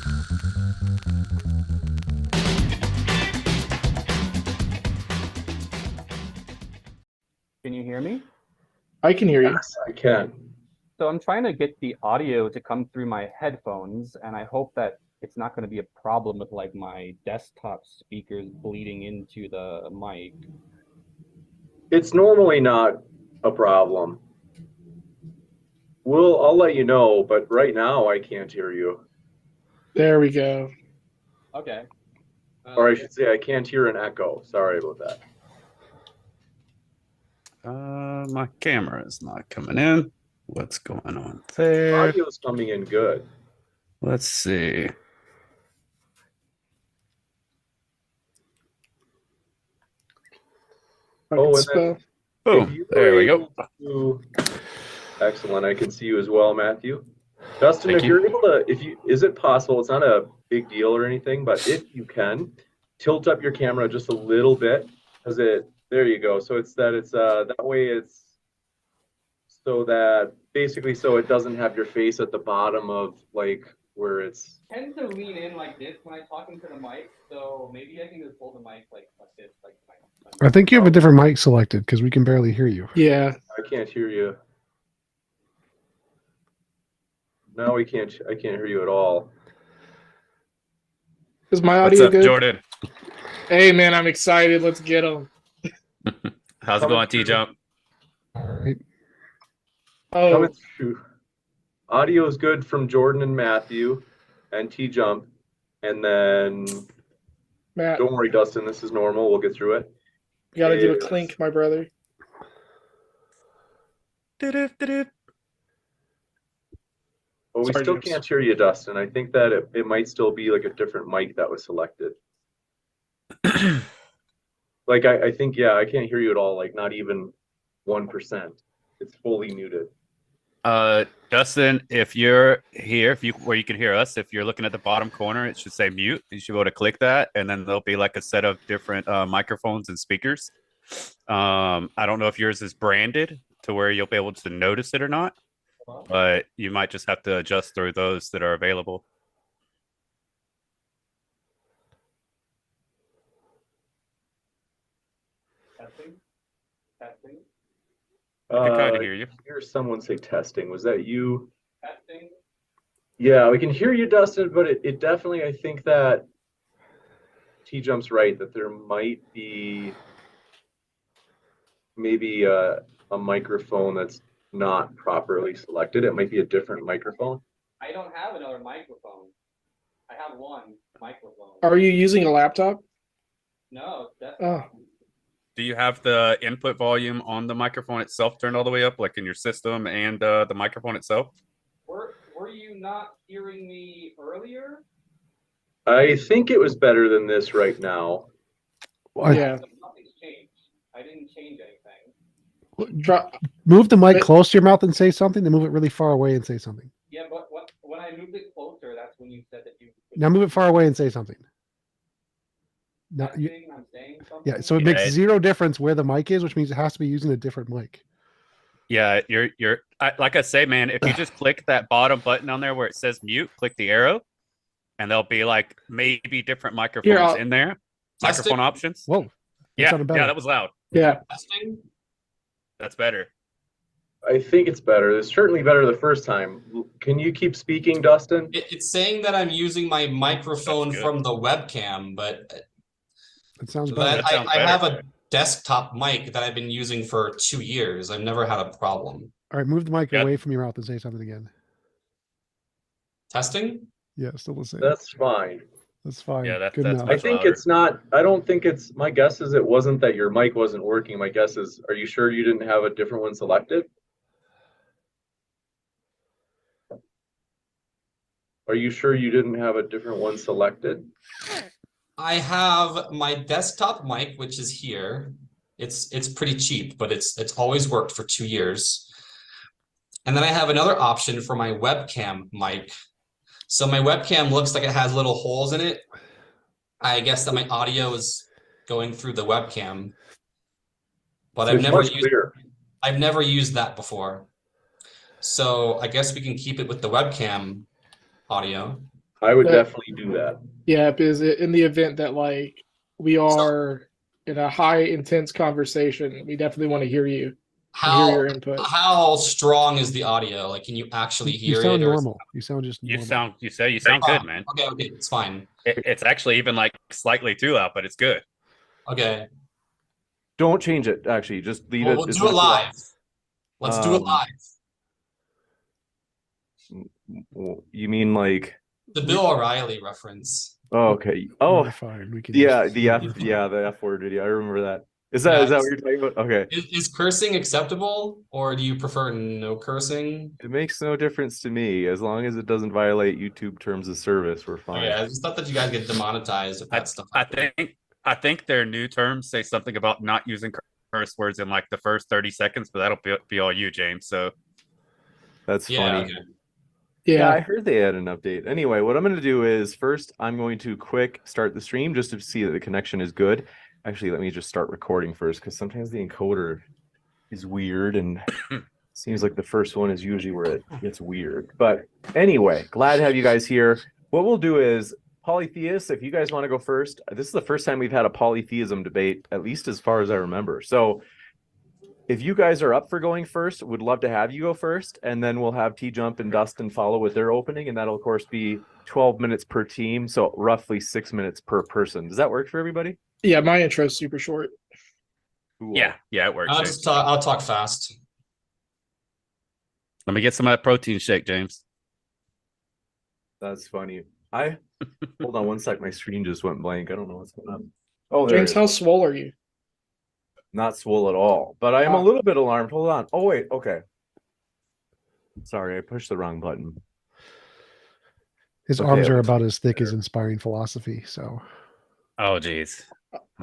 Can you hear me? I can hear you. Yes, I can. So I'm trying to get the audio to come through my headphones, and I hope that it's not going to be a problem with like my desktop speakers bleeding into the mic. It's normally not a problem. I'll let you know, but right now I can't hear you. There we go. Okay. Or I should say I can't hear an echo. Sorry about that. My camera is not coming in. What's going on there? Audio's coming in good. Let's see. Oh, and then Boom. There we go. Excellent. I can see you as well, Matthew. Dustin, Thank if you're able to, is it possible, it's not a big deal or anything, but if you can, tilt up your camera just a little bit, there you go. So that way it's, so that basically, so it doesn't have your face at the bottom of like where it's. I tend to lean in like this when I talk into the mic, so maybe I can just hold the mic like this, like. I think you have a different mic selected because we can barely hear you. Yeah. I can't hear you. No, I can't hear you at all. Is my What's audio up, good? Jordan? Hey, man, I'm excited. Let's get them. How's it going, TJump? Oh, Audio is good from Jordan and Matthew and TJump. And then, Matt, don't worry, Dustin, this is normal. We'll get through it. you got to do a Yes. clink, my brother. Well, we Sorry, still James. can't hear you, Dustin. I think that it might still be like a different mic that was selected. Like, I think, yeah, I can't hear you at all. Like, not even 1%. It's fully muted. Dustin, if you're here, where you can hear us, if you're looking at the bottom corner, it should say mute. You should be able to click that, and then there'll be like a set of different microphones and speakers. I don't know if yours is branded to where you'll be able to notice it or not, but you might just have to adjust through those that are available. Testing. I can kind of hear you. I hear someone say testing. Was that you? Testing. Yeah, we can hear you, Dustin, but it definitely, I think that TJump's right, that there might be maybe a microphone that's not properly selected. It might be a different microphone. I don't have another microphone. I have one microphone. Are you using a laptop? No, definitely. Oh, Do you have the input volume on the microphone itself turned all the way up, like in your system, and the microphone itself? Were you not hearing me earlier? I think it was better than this right now. yeah. Nothing's changed. I didn't change anything. Drop. Move the mic close to your mouth and say something, then move it really far away and say something. Yeah, but when I moved it closer, that's when you said that you. Now move it far away and say something. No, I'm saying something. yeah, so it makes zero difference where the mic is, which means it has to be using a different mic. Yeah, like I say, man, if you just click that bottom button on there where it says mute, click the arrow, and there'll be like maybe different microphones in there. Testing. Microphone options. Whoa. Yeah, sounded better. that was loud. Yeah. Testing. That's better. I think it's better. It's certainly better the first time. Can you keep speaking, Dustin? It's saying that I'm using my microphone That's good. from the webcam, but It sounds better. that sounds I have better. a desktop mic that I've been using for 2 years. I've never had a problem. All right, move the mic Yep. away from your mouth and say something again. Testing? Yeah, still the same. That's fine. That's fine. Yeah, Good that's enough. I much think louder. it's not, I don't think it's, my guess is it wasn't that your mic wasn't working. My guess is, are you sure you didn't have a different one selected? Are you sure you didn't have a different one selected? I have my desktop mic, which is here. It's pretty cheap, but it's always worked for 2 years. And then I have another option for my webcam mic. So my webcam looks like it has little holes in it. I guess that my audio is going through the webcam. But It's much clearer. I've never used that before. So I guess we can keep it with the webcam audio. I would But- definitely do that. Yeah, because in the event that like we are in a high intense conversation, we definitely want to hear you and hear your input. How strong is the audio? Like, can you actually You hear sound it? Or normal. You sound just You normal. sound good, man. Okay, it's fine. It's actually even like slightly too loud, but it's good. Okay, Don't change it. Actually, just leave it. we'll It's do it not too loud. live. Let's do it live. You mean like? The Bill O'Reilly reference. Oh, okay. We're Oh, fine. We can yeah. just- The F word video. I remember that. Is that what you're talking about? Okay. Is cursing acceptable, or do you prefer no cursing? It makes no difference to me as long as it doesn't violate YouTube terms of service. We're fine. Okay, I just thought that you guys get demonetized if that stuff. I think their new terms say something about not using curse words in like the first 30 seconds, but that'll be all you, James. So That's Yeah, funny. okay. Yeah, I Yeah, heard they had an update. Anyway, what I'm going to do is first I'm going to quick start the stream just to see that the connection is good. Actually, let me just start recording first because sometimes the encoder is weird and seems like the first one is usually where it gets weird. But anyway, glad to have you guys here. What we'll do is polytheists, if you guys want to go first, this is the first time we've had a polytheism debate, at least as far as I remember. So if you guys are up for going first, would love to have you go first, and then we'll have TJump and Dustin follow with their opening, and that'll of course be 12 minutes per team, so roughly 6 minutes per person. Does that work for everybody? yeah. My intro's super short. Cool. yeah, it works. James. I'll talk fast. Let me get some of that protein shake, James. That's funny. Hold on one sec. My screen just went blank. I don't know what's going on. Oh, there James, it is. how swole are you? Not swole at all, but I am a little bit alarmed. Hold on. Oh wait, okay. Sorry, I pushed the wrong button. His Okay, arms are let's about as thick as inspiring philosophy. So Oh, geez.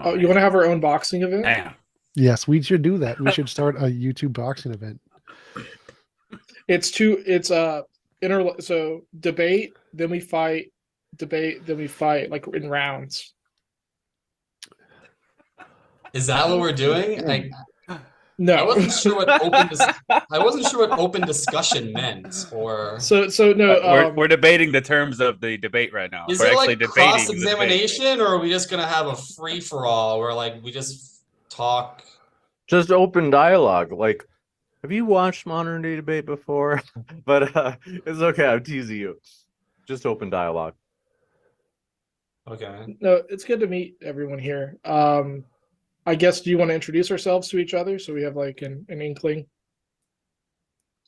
Oh, you want to have our own boxing event? Damn. yes, we should do that. We should start a YouTube boxing event. It's so debate, then we fight, debate, then we fight, like in rounds. Is that what we're doing? Like, I No. wasn't sure what open discussion meant, or So no. We're debating the terms of the debate right now. is We're it actually like debating the debate. cross-examination, or are we just gonna have a free for all where like we just talk? Just open dialogue. Like, have you watched Modern Day Debate before? But it's okay. I'm teasing you. Just open dialogue. Okay. No, it's good to meet everyone here. I guess, do you want to introduce ourselves to each other so we have like an inkling?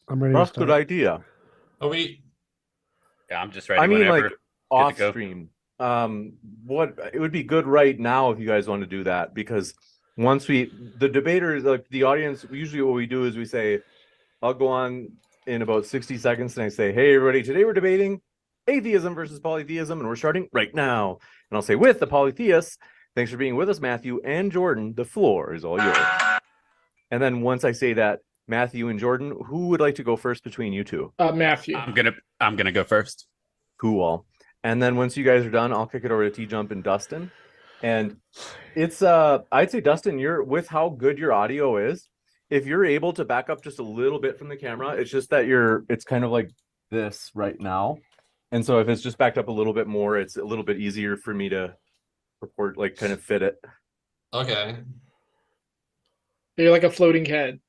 I'm ready That's a to good start. idea. Are we? Yeah, I'm just ready. I mean, whenever. like off go. stream. What it would be good right now if you guys want to do that, because once the debaters, like the audience, usually what we do is we say, I'll go on in about 60 seconds and I say, hey everybody, today we're debating atheism versus polytheism, and we're starting right now. And I'll say, with the polytheists, thanks for being with us, Matthew and Jordan. The floor is all yours. And then once I say that, Matthew and Jordan, who would like to go first between you two? Matthew. I'm gonna go first. Cool. And then once you guys are done, I'll kick it over to TJump and Dustin. And it's I'd say, Dustin, you're with how good your audio is, if you're able to back up just a little bit from the camera, it's just that it's kind of like this right now. And so if it's just backed up a little bit more, it's a little bit easier for me to report, like kind of fit it. Okay. You're like a floating head.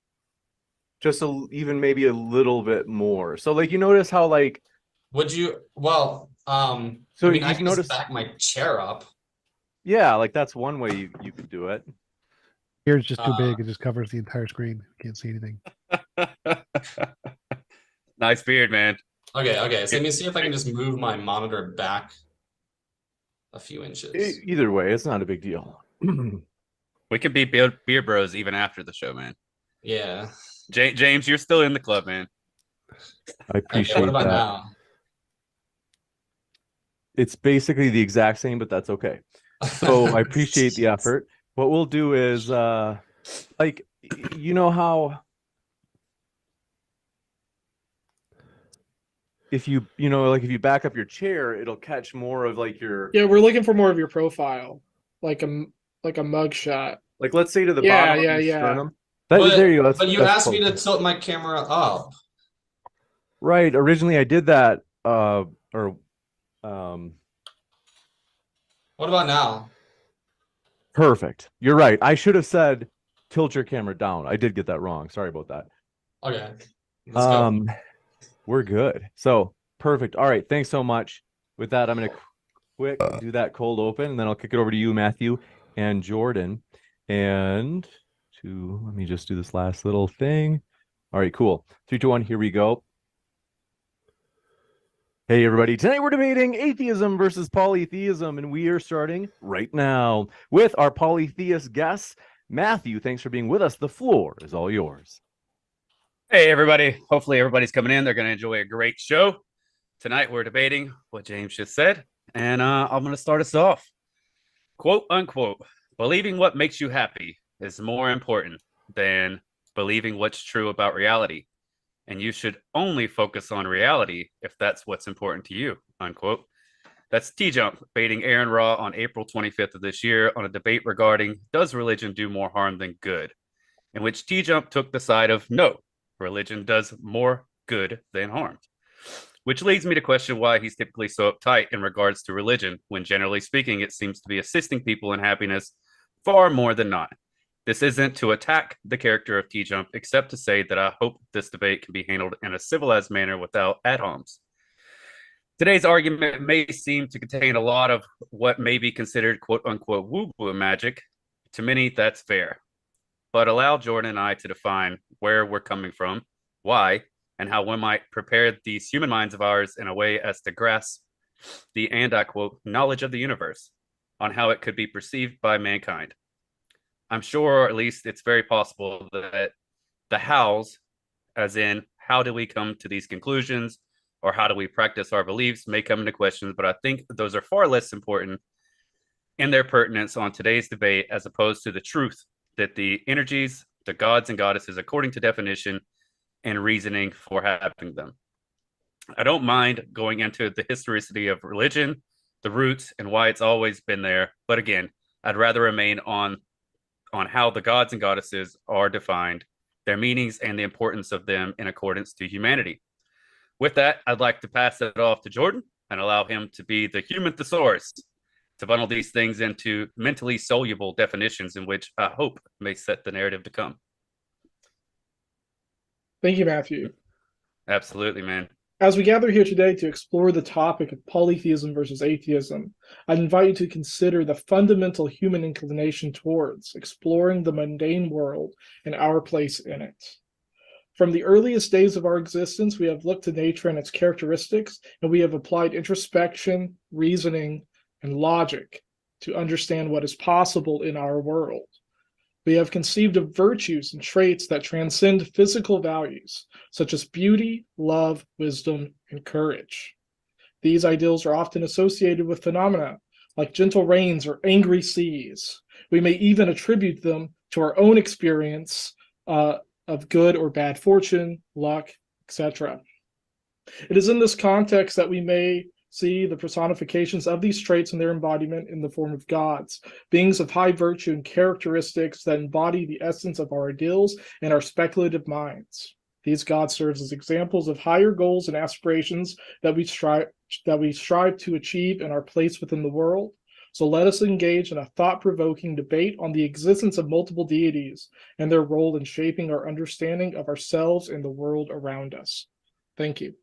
Just even maybe a little bit more. So like, you notice how like, Would you? Well, so I mean, I you've can just noticed, back my chair up. yeah, like that's one way you could do it. Here it's just too big. It just covers the entire screen. Can't see anything. Nice beard, man. Okay. So let me see if I can just move my monitor back a few inches. Either way, it's not a big deal. We can be beer bros even after the show, man. Yeah. James, you're still in the club, man. I Okay, appreciate what about that. now? It's basically the exact same, but that's okay. So I appreciate the effort. What we'll do is, like, you know how if you back up your chair, it'll catch more of like your, Yeah, we're looking for more of your profile, like a mug shot. like, let's say to the Yeah, bottom of yeah, your yeah. sternum. But, There you go. but you That's asked me to close. tilt my camera up. Right. Originally I did that, or What about now? Perfect. You're right. I should have said tilt your camera down. I did get that wrong. Sorry about that. Okay. Let's go. We're good. So perfect. All right. Thanks so much. With that, I'm going to quick do that cold open, and then I'll kick it over to you, Matthew and Jordan. And let me just do this last little thing. All right, cool. 3, 2, 1, here we go. Hey, everybody. Tonight we're debating atheism versus polytheism, and we are starting right now with our polytheist guests. Matthew, thanks for being with us. The floor is all yours. Hey, everybody. Hopefully everybody's coming in. They're going to enjoy a great show. Tonight we're debating what James just said, and I'm going to start us off. Quote, unquote, believing what makes you happy is more important than believing what's true about reality. And you should only focus on reality if that's what's important to you, unquote. That's TJump baiting Aaron Raw on April 25th of this year on a debate regarding does religion do more harm than good, in which TJump took the side of no, religion does more good than harm. Which leads me to question why he's typically so uptight in regards to religion, when generally speaking, it seems to be assisting people in happiness far more than not. This isn't to attack the character of TJump, except to say that I hope this debate can be handled in a civilized manner without ad-homs. Today's argument may seem to contain a lot of what may be considered quote-unquote woo-woo magic. To many, that's fair. But allow Jordan and I to define where we're coming from, why, and how one might prepare these human minds of ours in a way as to grasp the, and I quote, knowledge of the universe, on how it could be perceived by mankind. I'm sure, or at least it's very possible, that the hows, as in how do we come to these conclusions or how do we practice our beliefs, may come into question, but I think those are far less important in their pertinence on today's debate as opposed to the truth that the energies, the gods and goddesses, according to definition and reasoning for having them. I don't mind going into the historicity of religion, the roots, and why it's always been there, but again, I'd rather remain on how the gods and goddesses are defined, their meanings, and the importance of them in accordance to humanity. With that, I'd like to pass it off to Jordan and allow him to be the human thesaurus to bundle these things into mentally soluble definitions in which I hope may set the narrative to come. Thank you, Matthew. Absolutely, man. As we gather here today to explore the topic of polytheism versus atheism, I'd invite you to consider the fundamental human inclination towards exploring the mundane world and our place in it. From the earliest days of our existence, we have looked to nature and its characteristics, and we have applied introspection, reasoning, and logic to understand what is possible in our world. We have conceived of virtues and traits that transcend physical values, such as beauty, love, wisdom, and courage. These ideals are often associated with phenomena like gentle rains or angry seas. We may even attribute them to our own experience of good or bad fortune, luck, etc. It is in this context that we may see the personifications of these traits and their embodiment in the form of gods, beings of high virtue and characteristics that embody the essence of our ideals and our speculative minds. These gods serve as examples of higher goals and aspirations that we strive to achieve in our place within the world. So let us engage in a thought-provoking debate on the existence of multiple deities and their role in shaping our understanding of ourselves and the world around us. Thank you.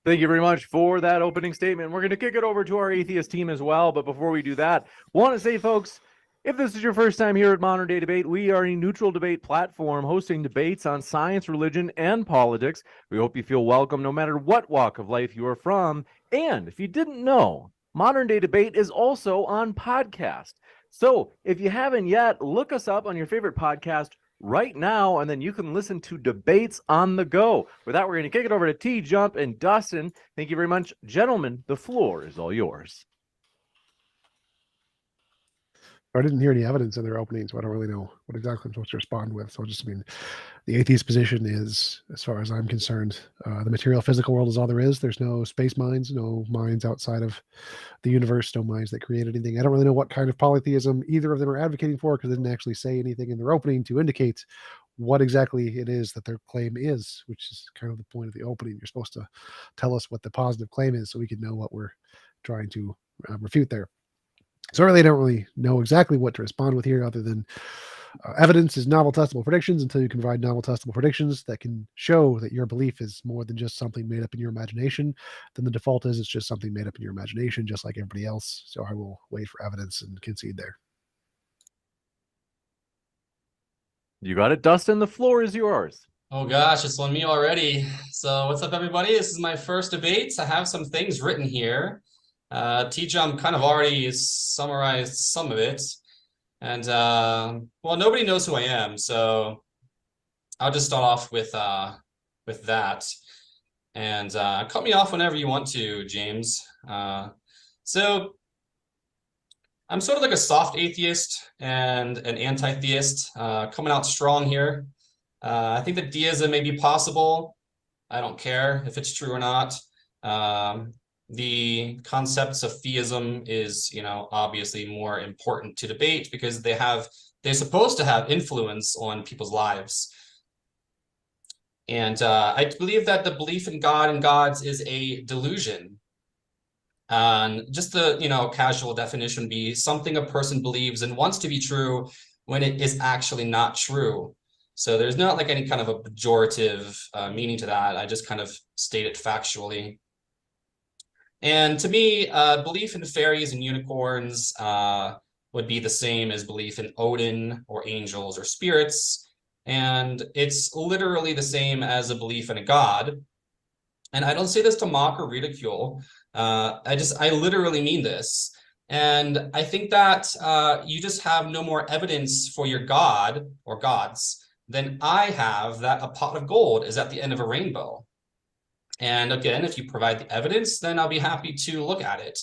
Thank you very much for that opening statement. We're going to kick it over to our atheist team as well. But before we do that, want to say, folks, if this is your first time here at Modern Day Debate, we are a neutral debate platform hosting debates on science, religion, and politics. We hope you feel welcome no matter what walk of life you are from. And if you didn't know, Modern Day Debate is also on podcast. So if you haven't yet, look us up on your favorite podcast right now, and then you can listen to debates on the go. With that, we're going to kick it over to TJump and Dustin. Thank you very much. Gentlemen, the floor is all yours. I didn't hear any evidence in their opening, so I don't really know what exactly I'm supposed to respond with. So the atheist position is, as far as I'm concerned, the material physical world is all there is. There's no space minds, no minds outside of the universe, no minds that create anything. I don't really know what kind of polytheism either of them are advocating for, because they didn't actually say anything in their opening to indicate what exactly it is that their claim is, which is kind of the point of the opening. You're supposed to tell us what the positive claim is so we can know what we're trying to refute there. So I really don't really know exactly what to respond with here, other than evidence is novel testable predictions. Until you can provide novel testable predictions that can show that your belief is more than just something made up in your imagination, then the default is it's just something made up in your imagination, just like everybody else. So I will wait for evidence and concede there. You got it, Dustin. The floor is yours. Oh gosh, it's on me already. So what's up, everybody? This is my first debate. I have some things written here. TJump kind of already summarized some of it. And well, nobody knows who I am, so I'll just start off with that. And cut me off whenever you want to, James. So I'm sort of like a soft atheist and an anti-theist, coming out strong here. I think that deism may be possible. I don't care if it's true or not. The concepts of theism is, obviously more important to debate because they're supposed to have influence on people's lives. And I believe that the belief in God and gods is a delusion. And just the, casual definition would be something a person believes and wants to be true when it is actually not true. So there's not like any kind of a pejorative meaning to that. I just kind of state it factually. And to me, belief in fairies and unicorns would be the same as belief in Odin or angels or spirits. And it's literally the same as a belief in a god. And I don't say this to mock or ridicule. I literally mean this. And I think that you just have no more evidence for your god or gods than I have that a pot of gold is at the end of a rainbow. And again, if you provide the evidence, then I'll be happy to look at it.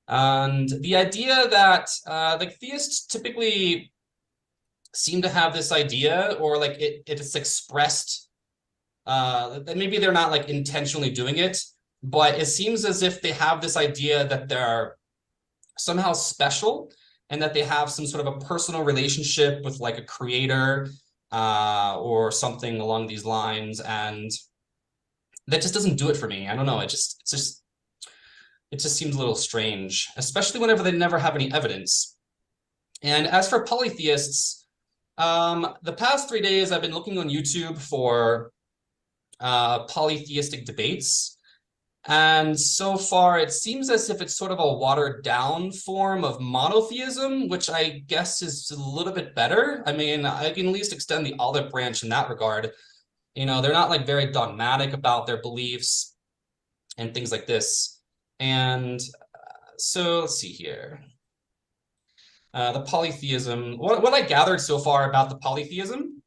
And the idea that like theists typically seem to have this idea, or like it's expressed, that maybe they're not like intentionally doing it, but it seems as if they have this idea that they're somehow special and that they have some sort of a personal relationship with like a creator or something along these lines. And that just doesn't do it for me. I don't know. It just seems a little strange, especially whenever they never have any evidence. And as for polytheists, the past 3 days I've been looking on YouTube for polytheistic debates. And so far it seems as if it's sort of a watered down form of monotheism, which I guess is a little bit better. I mean, I can at least extend the olive branch in that regard. They're not like very dogmatic about their beliefs and things like this. And so let's see here. The polytheism, what I gathered so far about the polytheism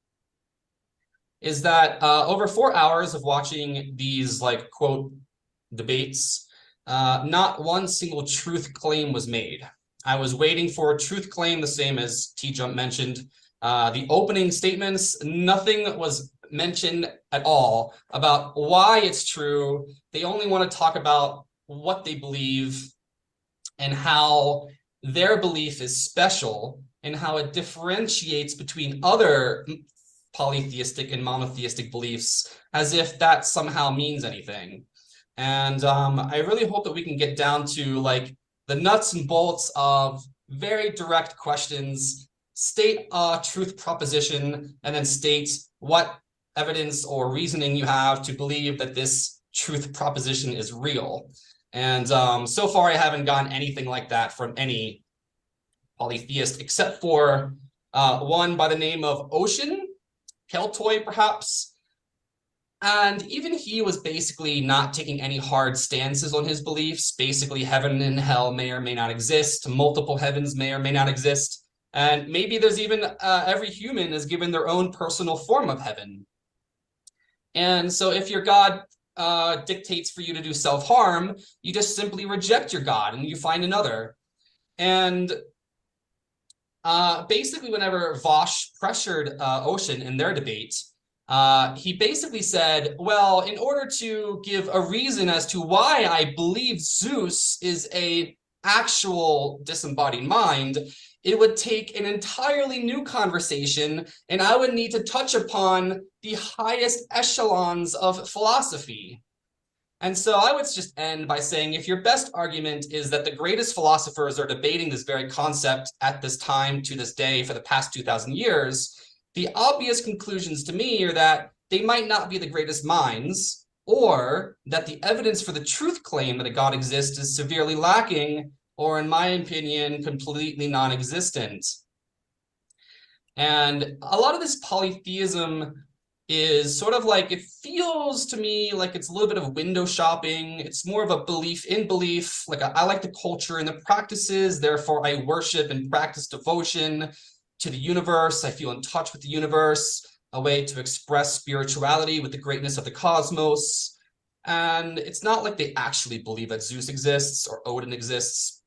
is that over 4 hours of watching these like quote debates, not one single truth claim was made. I was waiting for a truth claim, the same as TJump mentioned. The opening statements, nothing was mentioned at all about why it's true. They only want to talk about what they believe and how their belief is special and how it differentiates between other polytheistic and monotheistic beliefs, as if that somehow means anything. And I really hope that we can get down to like the nuts and bolts of very direct questions, state a truth proposition, and then state what evidence or reasoning you have to believe that this truth proposition is real. And so far I haven't gotten anything like that from any polytheist, except for one by the name of Ocean, Keltoy perhaps. And even he was basically not taking any hard stances on his beliefs. Basically, heaven and hell may or may not exist. Multiple heavens may or may not exist. And maybe there's even every human is given their own personal form of heaven. And so if your God dictates for you to do self-harm, you just simply reject your God and you find another. And basically, whenever Vosh pressured Ocean in their debate, he basically said, well, in order to give a reason as to why I believe Zeus is a actual disembodied mind, it would take an entirely new conversation, and I would need to touch upon the highest echelons of philosophy. And so I would just end by saying, if your best argument is that the greatest philosophers are debating this very concept at this time to this day for the past 2,000 years, the obvious conclusions to me are that they might not be the greatest minds, or that the evidence for the truth claim that a God exists is severely lacking, or in my opinion, completely non-existent. And a lot of this polytheism is sort of like, it feels to me like it's a little bit of window shopping. It's more of a belief in belief. Like I like the culture and the practices, therefore I worship and practice devotion to the universe. I feel in touch with the universe, a way to express spirituality with the greatness of the cosmos. And it's not like they actually believe that Zeus exists or Odin exists.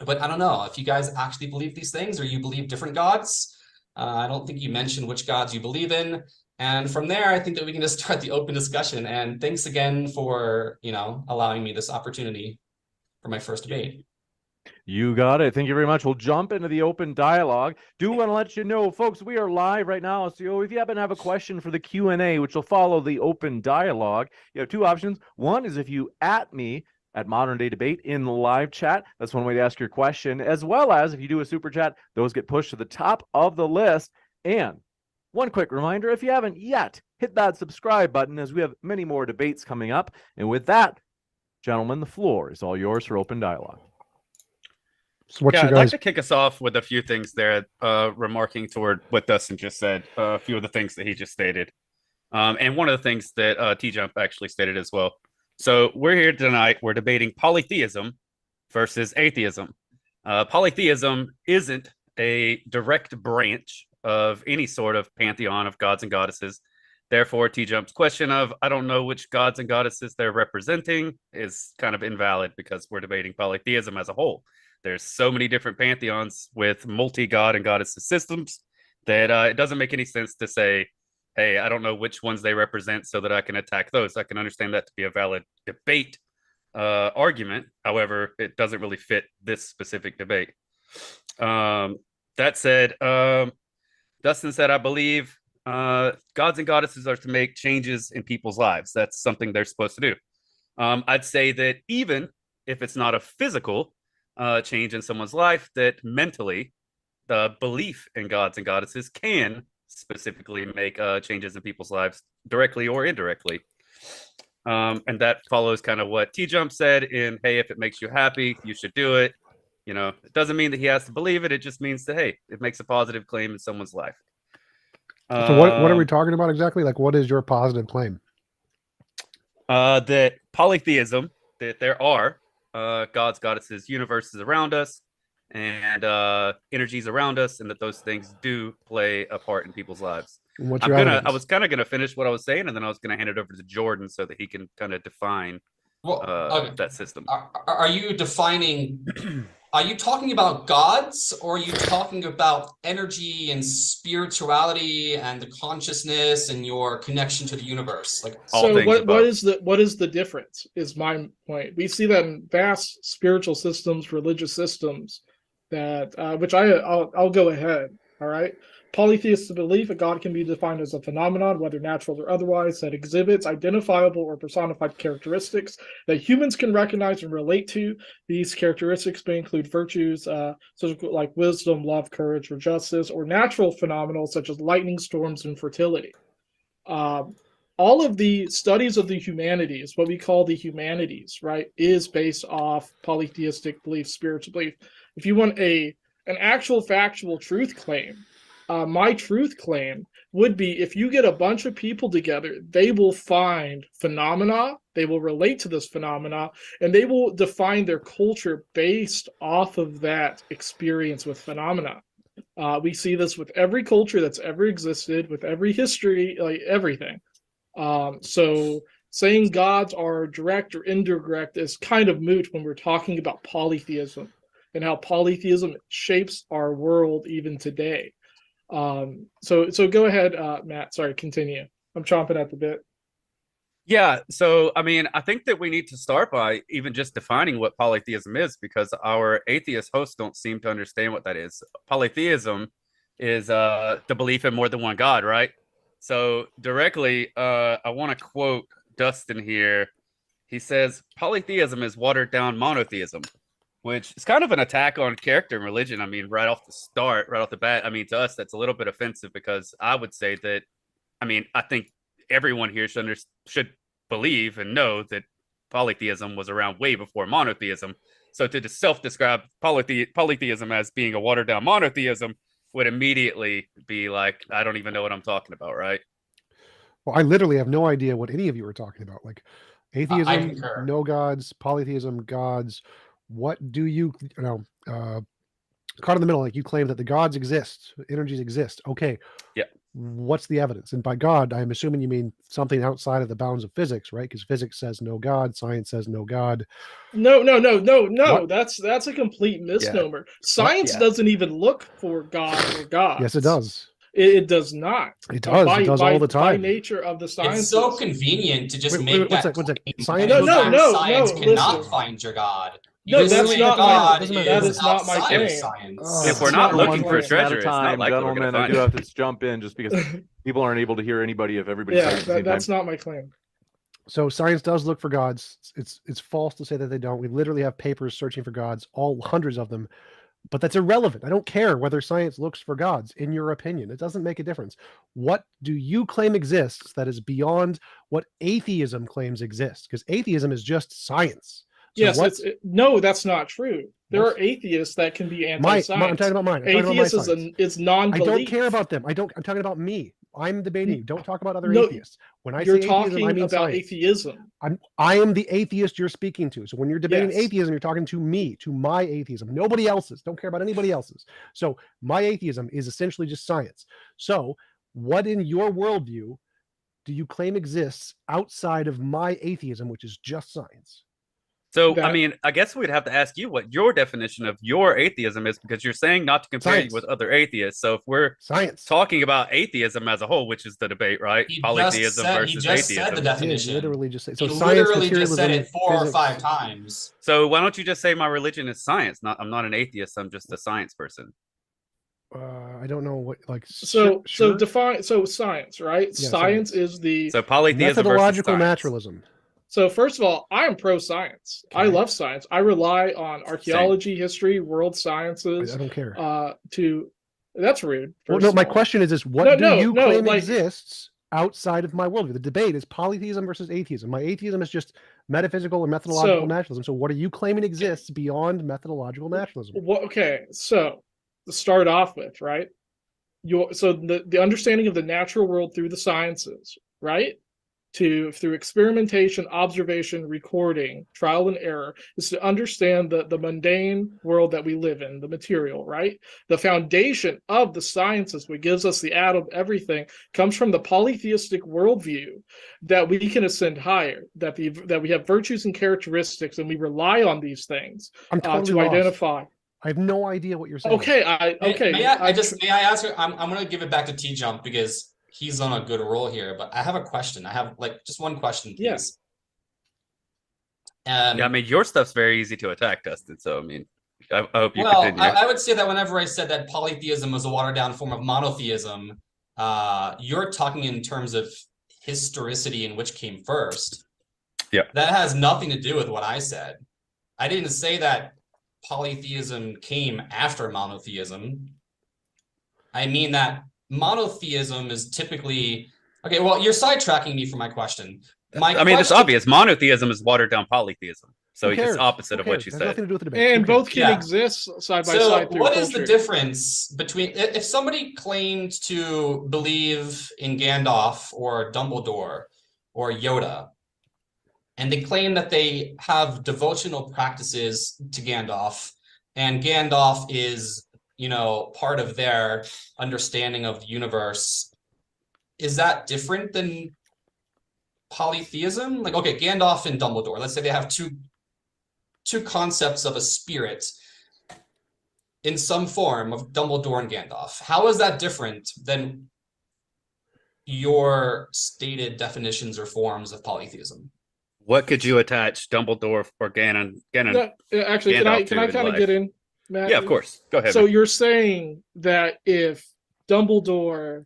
But I don't know if you guys actually believe these things, or you believe different gods. I don't think you mentioned which gods you believe in. And from there, I think that we can just start the open discussion. And thanks again for, allowing me this opportunity for my first debate. You got it. Thank you very much. We'll jump into the open dialogue. Do want to let you know, folks, we are live right now. So if you happen to have a question for the Q&A, which will follow the open dialogue, you have two options. One is if you @ me at Modern Day Debate in the live chat. That's one way to ask your question, as well as if you do a super chat, those get pushed to the top of the list. And one quick reminder, if you haven't yet, hit that subscribe button, as we have many more debates coming up. And with that, gentlemen, the floor is all yours for open dialogue. So what's Yeah, your I'd like guys? to kick us off with a few things there, remarking toward what Dustin just said, a few of the things that he just stated. And one of the things that TJump actually stated as well. So we're here tonight, we're debating polytheism versus atheism. Polytheism isn't a direct branch of any sort of pantheon of gods and goddesses. Therefore, TJump's question of, I don't know which gods and goddesses they're representing, is kind of invalid, because we're debating polytheism as a whole. There's so many different pantheons with multi-god and goddesses systems that it doesn't make any sense to say, hey, I don't know which ones they represent so that I can attack those. I can understand that to be a valid debate argument. However, it doesn't really fit this specific debate. That said, Dustin said, I believe gods and goddesses are to make changes in people's lives. That's something they're supposed to do. I'd say that even if it's not a physical change in someone's life, that mentally the belief in gods and goddesses can specifically make changes in people's lives, directly or indirectly. And that follows kind of what TJump said in, hey, if it makes you happy, you should do it. It doesn't mean that he has to believe it. It just means that, hey, it makes a positive claim in someone's life. So what are we talking about exactly? Like, what is your positive claim? That polytheism, that there are gods, goddesses, universes around us, and energies around us, and that those things do play a part in people's lives. What's your evidence? I was kind of gonna finish what I was saying, and then I was gonna hand it over to Jordan so that he can kind of define that system. Are you defining? Are you talking about gods, or are you talking about energy and spirituality and the consciousness and your connection to the universe? Like, so what is the difference is my point. We see that in vast spiritual systems, religious systems, that which I'll go ahead. All right. Polytheistic belief a God can be defined as a phenomenon, whether natural or otherwise, that exhibits identifiable or personified characteristics that humans can recognize and relate to. These characteristics may include virtues such like wisdom, love, courage, or justice, or natural phenomena such as lightning, storms, and fertility. All of the studies of the humanities, what we call the humanities, right, is based off polytheistic belief, spiritual belief. If you want an actual factual truth claim, my truth claim would be, if you get a bunch of people together, they will find phenomena, they will relate to this phenomena, and they will define their culture based off of that experience with phenomena. We see this with every culture that's ever existed, with every history, like everything. So saying gods are direct or indirect is kind of moot when we're talking about polytheism and how polytheism shapes our world even today. So go ahead, Matt. Sorry, continue. I'm chomping at the bit. Yeah, so I mean, I think that we need to start by even just defining what polytheism is, because our atheist hosts don't seem to understand what that is. Polytheism is the belief in more than one God, right? So directly, I want to quote Dustin here. He says polytheism is watered down monotheism, which is kind of an attack on character and religion. I mean, right off the start, right off the bat, I mean, to us, that's a little bit offensive, because I would say that, I mean, I think everyone here should believe and know that polytheism was around way before monotheism. So to self-describe polytheism as being a watered down monotheism would immediately be like, I don't even know what I'm talking about, right? Well, I literally have no idea what any of you are talking about. Like I atheism, concur. no gods, polytheism, gods. What do you know? Caught in the middle, like you claim that the gods exist, energies exist. Okay. Yeah. What's the evidence? And by God, I'm assuming you mean something outside of the bounds of physics, right? Because physics says no God, science says no God. No. What? That's a complete misnomer. Science Yeah. doesn't even look for God or gods. Yes, it does. It does not. It does. It does all the By time. nature of the sciences. It's so convenient to just Wait, make one that sec. claim Science. anytime science cannot listen. find your God. No, You that's say not my- God that is not my outside of claim. science. If we're It's not not looking my for claim. treasure, it's not like we're gonna gentlemen, I find do it. have to jump in just because people aren't able to hear anybody if everybody's Yeah, talking at the same that's time. not my claim. So science does look for gods. It's false to say that they don't. We literally have papers searching for gods, all hundreds of them. But that's irrelevant. I don't care whether science looks for gods, in your opinion. It doesn't make a difference. What do you claim exists that is beyond what atheism claims exists? Because atheism is just science. So Yes, no, that's not true. There What? are atheists that can be I'm anti-science. talking about mine. I'm talking about my Atheist science. is I non-belief. don't care about them. I'm talking about me. I'm debating you. Don't talk about other No, atheists. When I You're say talking atheism, I mean about science. atheism. I am the atheist you're speaking to. So when you're debating Yes. atheism, you're talking to me, to my atheism, nobody else's. Don't care about anybody else's. So my atheism is essentially just science. So what in your worldview do you claim exists outside of my atheism, which is just science? So, That- I mean, I guess we'd have to ask you what your definition of your atheism is, because you're saying not to compare Science. you with other atheists. So, if we're Science. talking about atheism as a whole, which is the debate, right? He Polytheism versus just said the atheism. I did definition. literally just say so. He Science, literally just said materialism, it 4 or physics. 5 times. So, why don't you just say my religion is science? I'm not an atheist. I'm just a science person. I don't know what like. So sure. define science, right? Yeah, science is the So, polytheism versus methodological science. naturalism. So first of all, I am pro science. I Okay. love science. I rely on archaeology, history, world sciences I don't care. to that's rude. Well, first no, of my all. question is what No, do no, you no, claim like- exists outside of my worldview? The debate is polytheism versus atheism. My atheism is just metaphysical or methodological So- naturalism. So what are you claiming exists beyond methodological naturalism? Okay, so to start off with, right? So the understanding of the natural world through the sciences, right? Through experimentation, observation, recording, trial and error, is to understand the mundane world that we live in, the material, right? The foundation of the sciences, what gives us the atom, everything, comes from the polytheistic worldview that we can ascend higher, that we have virtues and characteristics, and we rely on these things I'm totally to lost. identify. I have no idea what you're saying. Okay, May I ask her? I'm gonna give it back to TJump because he's on a good roll here. But I have a question. I have just one question, please. Yeah, I mean, your stuff's very easy to attack, Dustin. So, I mean, I hope you well, continue. I would say that whenever I said that polytheism was a watered down form of monotheism, you're talking in terms of historicity and which came first. Yeah. That has nothing to do with what I said. I didn't say that polytheism came after monotheism. I mean that monotheism is typically okay. Well, you're sidetracking me from my question. I mean, it's obvious. Monotheism is watered down polytheism. So Who cares? it's opposite Who of what cares? you It has said. nothing to do with the debate. And Who cares? both can Yeah. exist side by So side through what is the culture. difference between if somebody claimed to believe in Gandalf or Dumbledore or Yoda, and they claim that they have devotional practices to Gandalf, and Gandalf is, part of their understanding of the universe, is that different than polytheism? Like, okay, Gandalf and Dumbledore, let's say they have two concepts of a spirit in some form of Dumbledore and Gandalf. How is that different than your stated definitions or forms of polytheism. What could you attach Dumbledore or Ganon? No, actually, can I kind of get in, Matt? Yeah, of course. Go ahead. So man. you're saying that if Dumbledore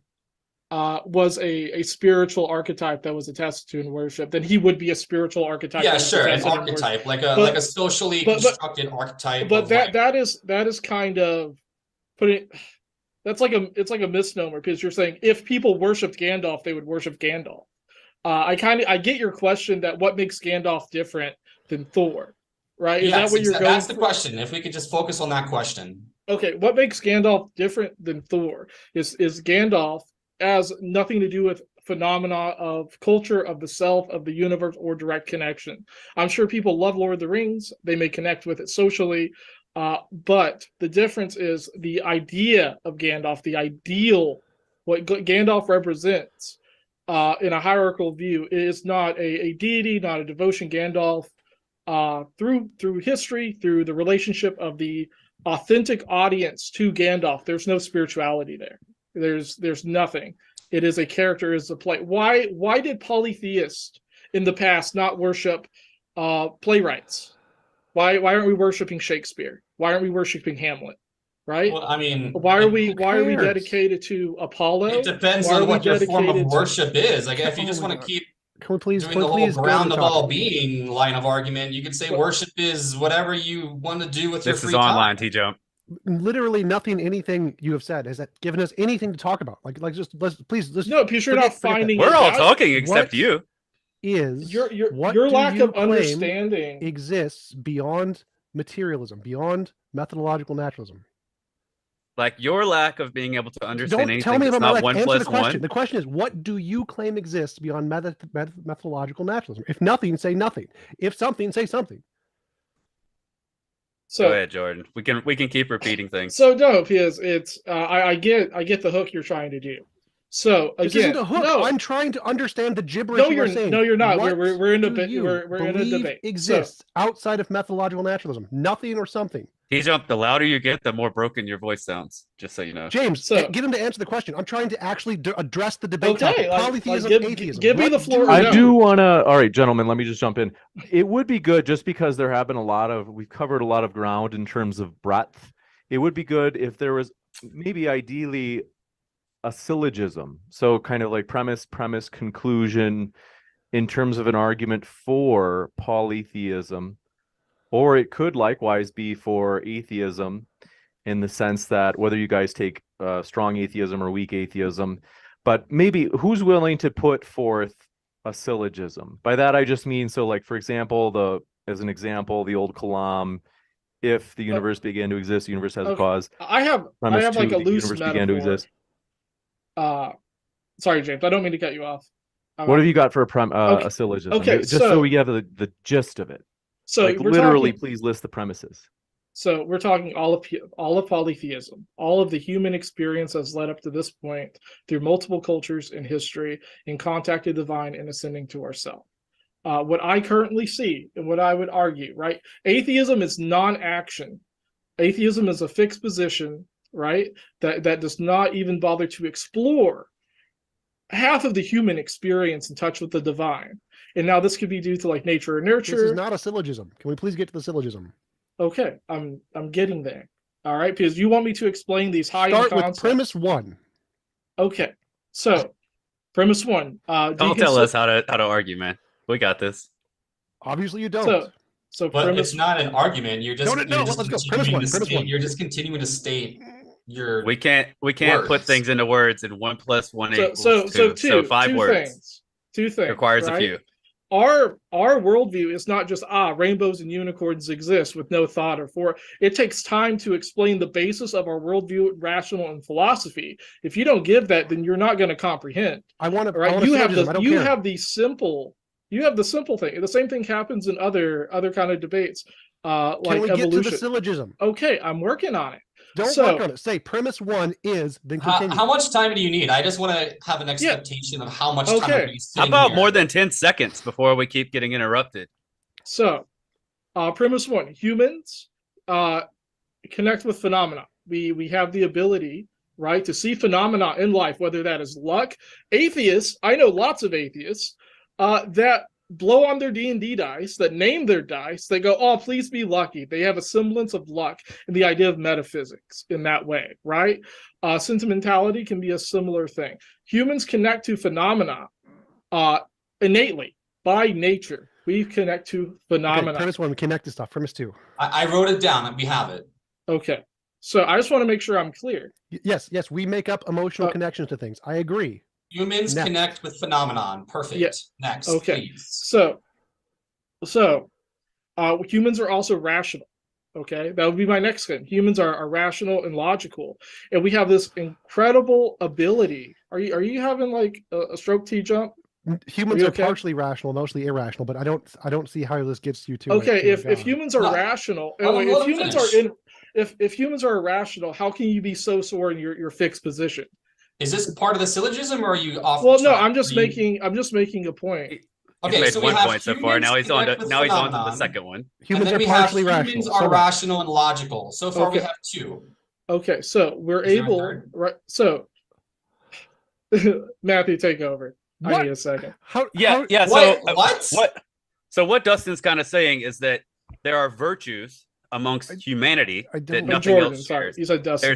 was a spiritual archetype that was attested to in worship, then he would be a spiritual archetype. Yeah, sure, an archetype, like a socially constructed archetype. But that is kind of putting. It's like a misnomer, because you're saying if people worshipped Gandalf, they would worship Gandalf. I get your question that what makes Gandalf different than Thor, right? Is that what you're going? That's the question. If we could just focus on that question. Okay, what makes Gandalf different than Thor is Gandalf has nothing to do with phenomena of culture, of the self, of the universe, or direct connection. I'm sure people love Lord of the Rings. They may connect with it socially, but the difference is the idea of Gandalf, the ideal, what Gandalf represents in a hierarchical view is not a deity, not a devotion. Gandalf, through history, through the relationship of the authentic audience to Gandalf, there's no spirituality there. There's nothing. It is a character, is a play. Why did polytheists in the past not worship playwrights? Why aren't we worshiping Shakespeare? Why aren't we worshiping Hamlet? Right? Well, I mean, why are we dedicated to Apollo? It depends on what your form of worship is. Like, if you just want to keep doing the whole ground of all being line of argument, you could say worship is whatever you want to do with your free time. This is online, TJump. Literally nothing, anything you have said has given us anything to talk about. Please. No, because you're not finding. We're all talking except you. Is your lack of understanding exists beyond materialism, beyond methodological naturalism? Like your lack of being able to understand anything. Tell me about my lack. Answer the question. 1 + 1. The question is, what do you claim exists beyond methodological naturalism? If nothing, say nothing. If something, say something. So go ahead, Jordan. We can keep repeating things. So no, because it's I get the hook you're trying to do. So again, this isn't a hook. No, I'm trying to understand the gibberish you're saying. No, you're not. What we're in a we're in a debate. Exists outside of methodological naturalism. Nothing or something. TJump, the louder you get, the more broken your voice sounds. Just so you know. James, get him to answer the question. I'm trying to actually address the debate. Okay, polytheism, atheism. Give me the floor. I do want to. All right, gentlemen, let me just jump in. It would be good, just because there have been we've covered a lot of ground in terms of breadth. It would be good if there was maybe ideally a syllogism. So kind of like premise, conclusion in terms of an argument for polytheism. Or it could likewise be for atheism, in the sense that whether you guys take strong atheism or weak atheism, but maybe who's willing to put forth a syllogism? By that I just mean, so like, for example, as an example, the old Kalam, if the universe began to exist, the universe has a cause. I have like a loose universe metaphor. Began to exist. Sorry, James, I don't mean to cut you off. What have you got for a syllogism? Okay, just so we have the gist of it. So like literally, please list the premises. So we're talking all of polytheism, all of the human experience has led up to this point through multiple cultures in history, in contact with the divine and ascending to ourself. What I currently see and what I would argue, right? Atheism is non-action. Atheism is a fixed position, right? That does not even bother to explore half of the human experience in touch with the divine. And now this could be due to like nature or nurture. This is not a syllogism. Can we please get to the syllogism? Okay, I'm getting there. All right, because you want me to explain these high Start concepts. with premise 1. Okay, so premise 1. Don't tell us how to argue, man. We got this. Obviously, you don't. So but premise, it's not an argument. You're just let's go. Premise 1. You're just continuing to state your. We can't put things into words, and 1 + 1 equals 2. So 5 words. Two things Requires right? a few. Our worldview is not just rainbows and unicorns exist with no thought or for. It takes time to explain the basis of our worldview, rational and philosophy. If you don't give that, then you're not going to comprehend. I want to. Right? You have the simple thing. The same thing happens in other kind of debates, like Can we evolution. Get to the syllogism? Okay, I'm working on it. Don't work on it. Say premise 1 is, then continue. How much time do you need? I just want to have an expectation of how much time. Okay. How about more than 10 seconds before we keep getting interrupted? So, premise 1: humans connect with phenomena. We have the ability right? To see phenomena in life, whether that is luck. Atheists, I know lots of atheists that blow on their D&D dice, that name their dice, they go, oh, please be lucky. They have a semblance of luck and the idea of metaphysics in that way, right? Sentimentality can be a similar thing. Humans connect to phenomena innately, by nature. We connect to phenomena. Okay, premise 1, connect to stuff. Premise 2. I wrote it down and we have it. Okay. So I just want to make sure I'm clear. Yes, we make up emotional connections to things. I agree. Humans Next. connect with phenomenon. Perfect. Yeah. Next, Okay. please. So humans are also rational. Okay, that would be my next thing. Humans are rational and logical, and we have this incredible ability. Are you having like a stroke, TJump? Humans are okay? partially rational, mostly irrational, but I don't see how this gets you to. Okay, to if humans are No. rational, Let him if humans are irrational, how can you be so sore in your fixed position? Is this part of the syllogism, or are you off? Well, the no, track? I'm just making a point. Okay, He's made so we one have point so far. Now he's on humans to connect with the phenomenon, second one. Humans and are then we have partially humans rational. are So rational and logical. So far, we Okay. have 2. Okay, so we're Is there a able, third? right? So Matthew, take over. I What? need a second. Yeah. So what Dustin's kind of saying is that there are virtues amongst humanity I that don't- nothing Jordan, else sorry, shares. you said Dustin.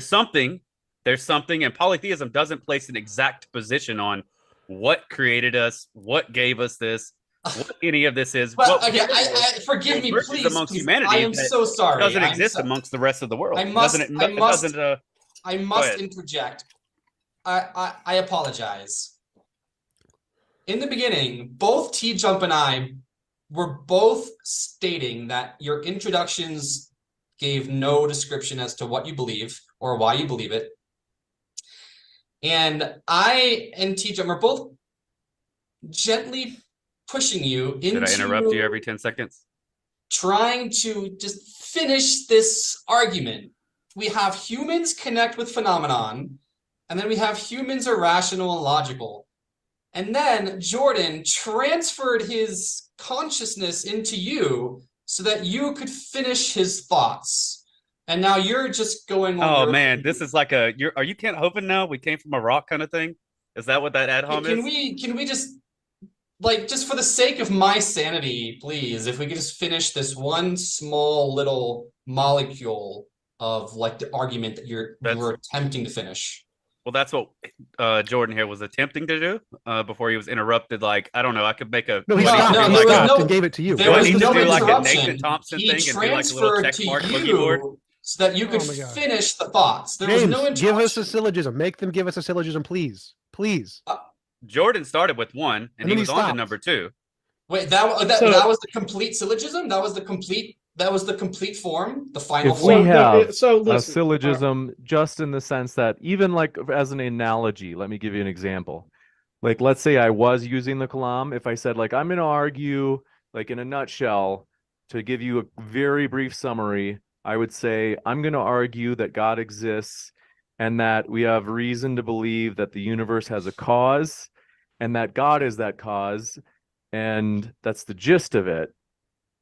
There's something, and polytheism doesn't place an exact position on what created us, what gave us this, what any of this is. Well, what okay, forgive me, virtues please. amongst 'Cause humanity I am that so sorry. doesn't I'm exist so- amongst the rest of the world. I must- Doesn't it, I it must- doesn't, I must ahead. interject. I apologize. In the beginning, both TJump and I were both stating that your introductions gave no description as to what you believe or why you believe it. And I and TJump are both gently pushing you into Did I interrupt you every 10 seconds? trying to just finish this argument. We have humans connect with phenomenon, and then we have humans are rational and logical. And then Jordan transferred his consciousness into you so that you could finish his thoughts. And now you're just going on. Oh man, this is like are you Kent Hovind now? We came from a rock kind of thing? Is that what that ad hom is? Can we just, like, just for the sake of my sanity, please, if we could just finish this one small little molecule of like the argument that you were attempting to finish. Well, that's what Jordan here was attempting to do before he was interrupted. Like, I don't know, I could make a No, he No, stopped. no, He there was stopped no- and gave it to you. There was he no just do like a interruption. Nathan Thompson He thing and do like a little transferred check to mark boogie board? you so that you could Oh my God. finish the thoughts. There was James, no give interruption. us a syllogism. Make them give us a syllogism, please. Please. Jordan started with 1 and And he then he was on to stopped. number 2. Wait, that So- was the complete syllogism? That was the complete form? The final If form? we have so a listen, syllogism, just in the sense that even like as an analogy, let me give you an example. Like, let's say I was using the Kalam. If I said, like, I'm going to argue, like, in a nutshell, to give you a very brief summary, I would say, I'm going to argue that God exists and that we have reason to believe that the universe has a cause and that God is that cause. And that's the gist of it.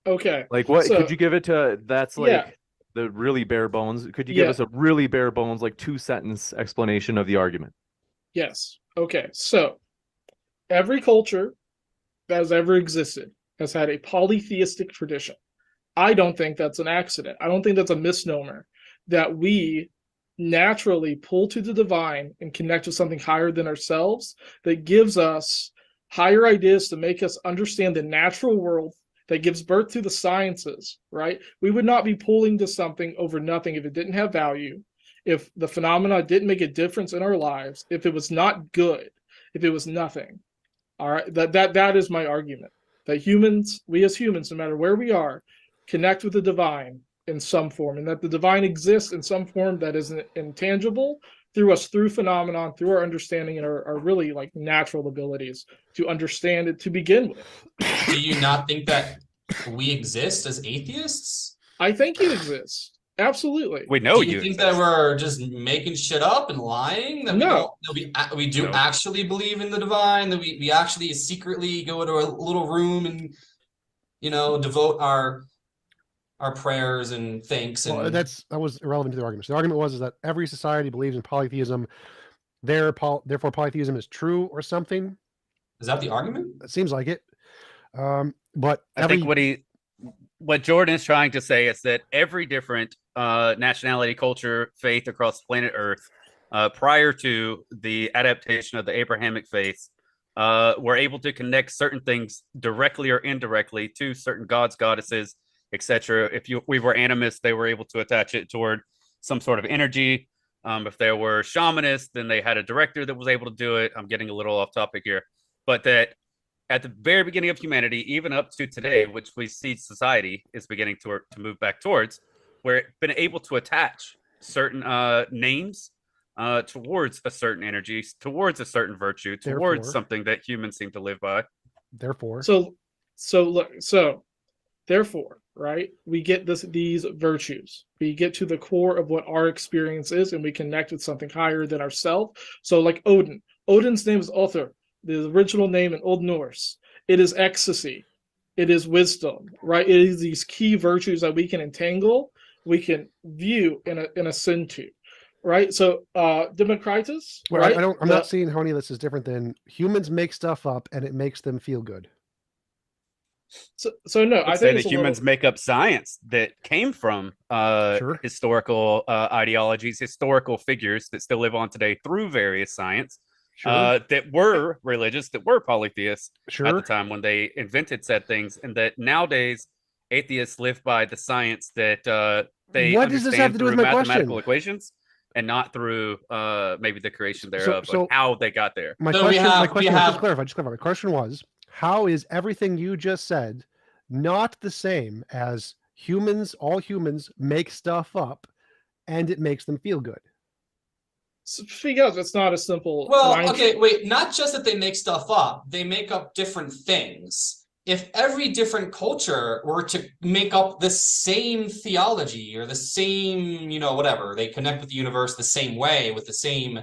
okay. Like, what So- could you give it to? That's like Yeah. the really bare bones. Could you give Yeah. us a really bare bones, like 2-sentence explanation of the argument? Yes. Okay. So every culture that has ever existed has had a polytheistic tradition. I don't think that's an accident. I don't think that's a misnomer that we naturally pull to the divine and connect with something higher than ourselves that gives us higher ideas to make us understand the natural world that gives birth to the sciences, right? We would not be pulling to something over nothing if it didn't have value, if the phenomena didn't make a difference in our lives, if it was not good, if it was nothing. All right, that is my argument. That humans, we as humans, no matter where we are, connect with the divine in some form, and that the divine exists in some form that is intangible through us, through phenomenon, through our understanding and our really like natural abilities to understand it to begin with. Do you not think that we exist as atheists? I think it exists. Absolutely. We know Do you think that we're just making shit up and lying? That No. we do No. actually believe in the divine, that we actually secretly go to a little room and, devote our our prayers and thanks and Well, that was irrelevant to the argument. So the argument was is that every society believes in polytheism. Therefore, polytheism is true or something. is that the argument? It seems like it. But I think what Jordan is trying to say is that every different nationality, culture, faith across planet Earth, prior to the adaptation of the Abrahamic faith, were able to connect certain things directly or indirectly to certain gods, goddesses, etc. If we were animists, they were able to attach it toward some sort of energy. If there were shamanists, then they had a director that was able to do it. I'm getting a little off topic here, but that at the very beginning of humanity, even up to today, which we see society is beginning to move back towards, where it's been able to attach certain names towards a certain energy, towards a certain virtue, towards something that humans seem to live by. Therefore, therefore, right? We get these virtues. We get to the core of what our experience is, and we connect with something higher than ourselves. So, like Odin. Odin's name is Other, the original name in Old Norse. It is ecstasy. It is wisdom, right? It is these key virtues that we can entangle, we can view and ascend to, right? So, Democritus. well, right? I'm not seeing how any of this is different than humans make stuff up and it makes them feel good. So no, I say think that humans make up science that came from historical ideologies, historical figures that still live on today through various science. That were religious, that were polytheists at the time when they invented said things, and that nowadays atheists live by the science that they what does this have to do with my mathematical question? Equations, and not through maybe the creation thereof, but how they got there. My question was just clarify. My question was, how is everything you just said not the same as humans? All humans make stuff up, and it makes them feel good. Because it's not a simple. Well, okay, wait. Not just that they make stuff up; they make up different things. If every different culture were to make up the same theology or the same, whatever, they connect with the universe the same way, with the same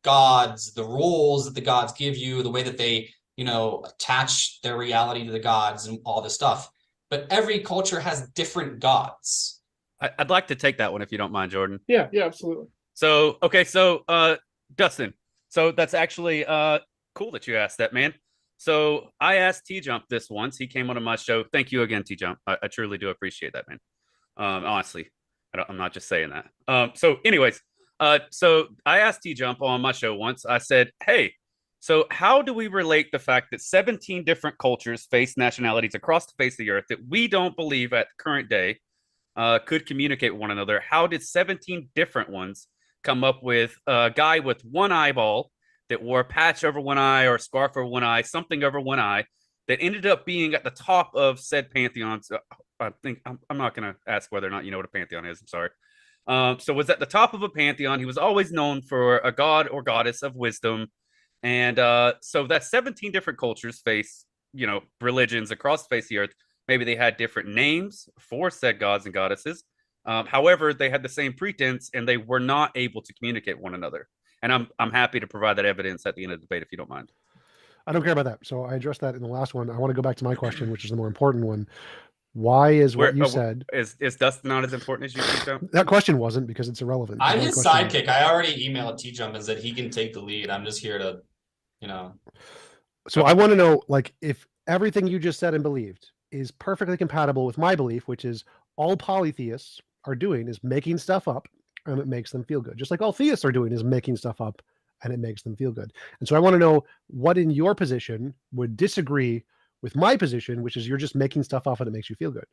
gods, the roles that the gods give you, the way that they, attach their reality to the gods and all this stuff. But every culture has different gods. I'd like to take that one if you don't mind, Jordan. Yeah, absolutely. So, okay, Dustin, so that's actually cool that you asked that, man. So I asked TJump this once. He came on my show. Thank you again, TJump. I truly do appreciate that, man. Honestly, I'm not just saying that. So anyways, so I asked TJump on my show once. I said, hey, so how do we relate the fact that 17 different cultures, face nationalities across the face of the earth that we don't believe at the current day could communicate with one another? How did 17 different ones come up with a guy with one eyeball that wore a patch over one eye or a scarf over one eye, something over one eye, that ended up being at the top of said pantheons? I think I'm not going to ask whether or not you know what a pantheon is. I'm sorry. So was at the top of a pantheon. He was always known for a god or goddess of wisdom. And so that 17 different cultures face, religions across the face of the earth. Maybe they had different names for said gods and goddesses. However, they had the same pretense and they were not able to communicate one another. And I'm happy to provide that evidence at the end of the debate if you don't mind. I don't care about that. So I addressed that in the last one. I want to go back to my question, which is the more important one. Why is what you said... Is Dustin not as important as you think? That question wasn't, because it's irrelevant. I'm his sidekick. I already emailed TJump and said he can take the lead. I'm just here to, So I want to know, if everything you just said and believed is perfectly compatible with my belief, which is all polytheists are doing is making stuff up and it makes them feel good. Just like all theists are doing is making stuff up and it makes them feel good. And so I want to know what in your position would disagree with my position, which is you're just making stuff up and it makes you feel good.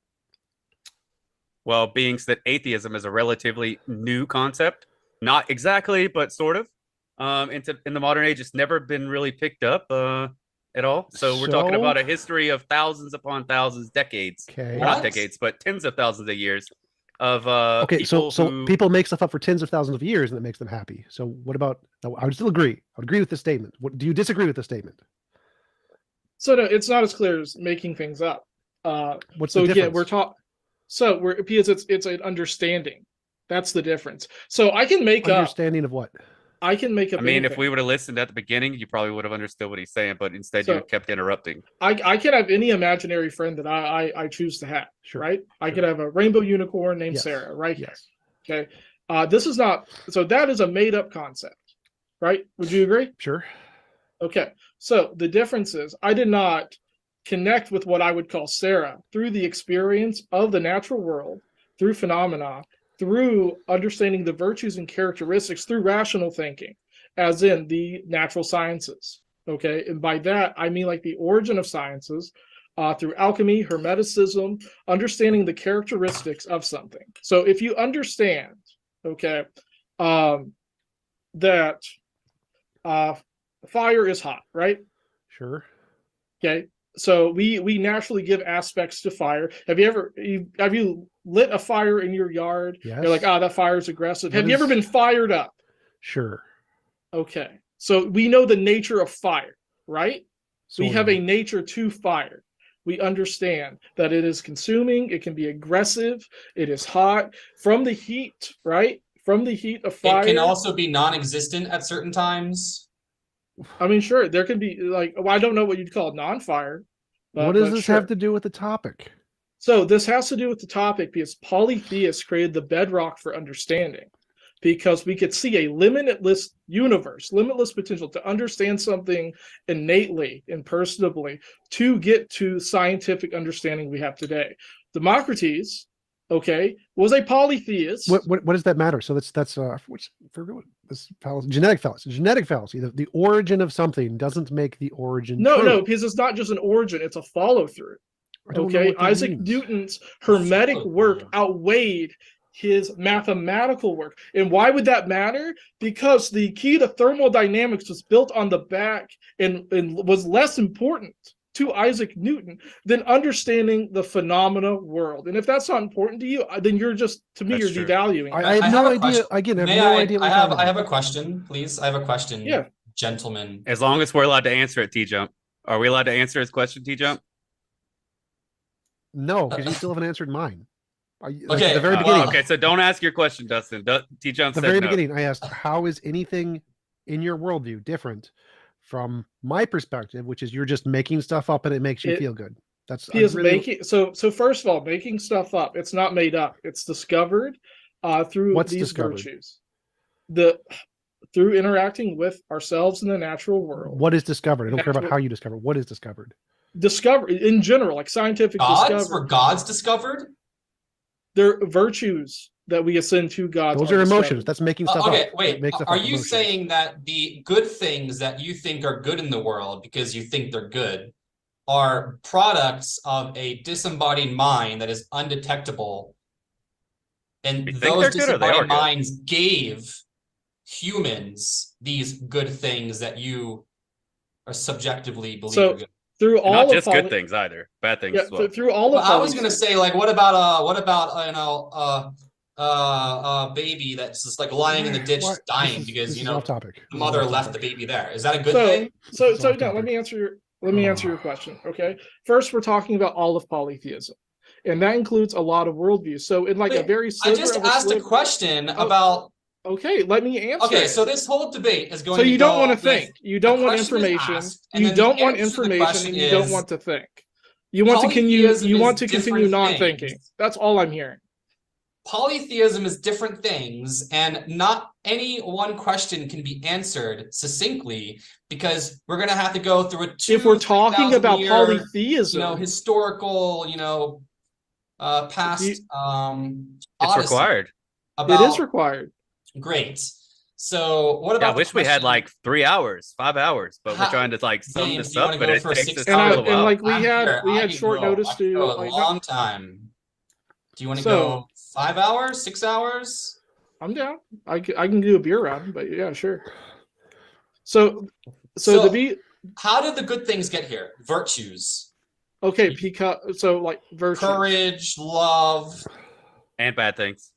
Well, being that atheism is a relatively new concept, not exactly, but sort of, in the modern age, it's never been really picked up at all. So we're talking about a history of thousands upon thousands, decades, not decades, but tens of thousands of years of so people make stuff up for tens of thousands of years and it makes them happy. So what about, I would still agree. I would agree with this statement. Do you disagree with the statement? So no, it's not as clear as making things up. What's so the again, difference? because it's an understanding. That's the difference. So I can make understanding of what? I can make up I mean, if anything. we would have listened at the beginning, you probably would have understood what he's saying, but instead you So- kept interrupting. I can have any imaginary friend that I choose to have, Sure, right? I sure. could have a rainbow unicorn named Yes. Sarah, right? Yes. Okay. This is not, so that is a made up concept, right? Would you agree? Sure. Okay. So the difference is I did not connect with what I would call Sarah through the experience of the natural world, through phenomena, through understanding the virtues and characteristics, through rational thinking, as in the natural sciences. Okay. And by that, I mean like the origin of sciences through alchemy, hermeticism, understanding the characteristics of something. So if you understand, okay, that fire is hot, right? Sure. Okay. So we naturally give aspects to fire. Have you lit a fire in your yard? Yes. You're like, that fire is aggressive. What Have you ever is- been fired up? Sure. Okay. So we know the nature of fire, right? We Sort have of. a nature to fire. We understand that it is consuming, it can be aggressive, it is hot from the heat, right? From the heat of fire. It can also be non-existent at certain times. I mean, sure, there can be like, well, I don't know what you'd call non-fire. What does but this sure. have to do with the topic? So this has to do with the topic because polytheists created the bedrock for understanding, because we could see a limitless universe, limitless potential to understand something innately and personably to get to scientific understanding we have today. Democritus, okay, was a polytheist. What does that matter? So that's which forget what this fallacy, genetic fallacy. Genetic fallacy. The origin of something doesn't make the origin No, true. because it's not just an origin; it's a follow-through. I don't know Okay, what that Isaac means. Newton's hermetic work Follow-through. outweighed his mathematical work. And why would that matter? Because the key to thermodynamics was built on the back and was less important to Isaac Newton than understanding the phenomena world. And if that's not important to you, then you're just, to me, That's you're true. devaluing. I it. have no a idea. question. Again, I have May no I? idea. What I you're have. talking I have about. a question, please. I have a question. Yeah. Gentlemen. As long as we're allowed to answer it, TJump. Are we allowed to answer his question, TJump? No, because you still haven't answered mine. Okay, At the very well, beginning. Okay, so don't ask your question, Dustin. TJump At the said very no. beginning, I asked, how is anything in your worldview different from my perspective, which is you're just making stuff up and it makes you feel good. That's He is making so first of all, making stuff up. It's not made up. It's discovered through What's these discovered? virtues. Through interacting with ourselves in the natural world. What is discovered? I don't care about Natural- how you discover. What is discovered? Discover in general, like scientific Gods? Were discovery. gods discovered? They're virtues that we ascend to gods. Those are emotions. discovered. That's making stuff Okay, up. wait. Make stuff Are up, you emotions. saying that the good things that you think are good in the world because you think they're good are products of a disembodied mind that is undetectable, and You think those they're good or they are disembodied good? minds gave humans these good things that you are subjectively believe So, are good? Through And all not of just poly- good things either. Bad things Yeah, as well. through all Well, of I was gonna poly- say, like, what about a baby that's just like lying in the ditch Why- dying this because is you know off topic. the mother left the baby there. Is that a good so thing? so This is so off no, topic. let me answer your question. Okay. First, we're talking about all of polytheism. And that includes a lot of worldviews. So in like a Wait, very I sliver just of asked a sliver- question Oh, about. Okay, let me answer. Okay, it. so this whole debate is going. So to you don't go want to with think. You don't a want question is information. asked, and You then the don't want answer to the information, question and you don't is want to think. You want to continue. polytheism You is want to continue different non-thinking. things. That's all I'm hearing. Polytheism is different things, and not any one question can be answered succinctly because we're going to have to go through a If we're talking about polytheism, historical, past You- It's odyssey required. it is required. Great. So what Yeah, about I wish we had like 3 hours, 5 hours, but we're How- trying to like sum James, this do you up, wanna but go it for takes 6 us And a I- little and while. like we I'm had here. we I had can short go. notice I can to go a like long time. Do you want to So- go 5 hours, 6 hours? I'm down. I can do a beer round, but yeah, sure. So to be How did the good things get here? Virtues, okay, because so like virtue. courage, love. And bad things.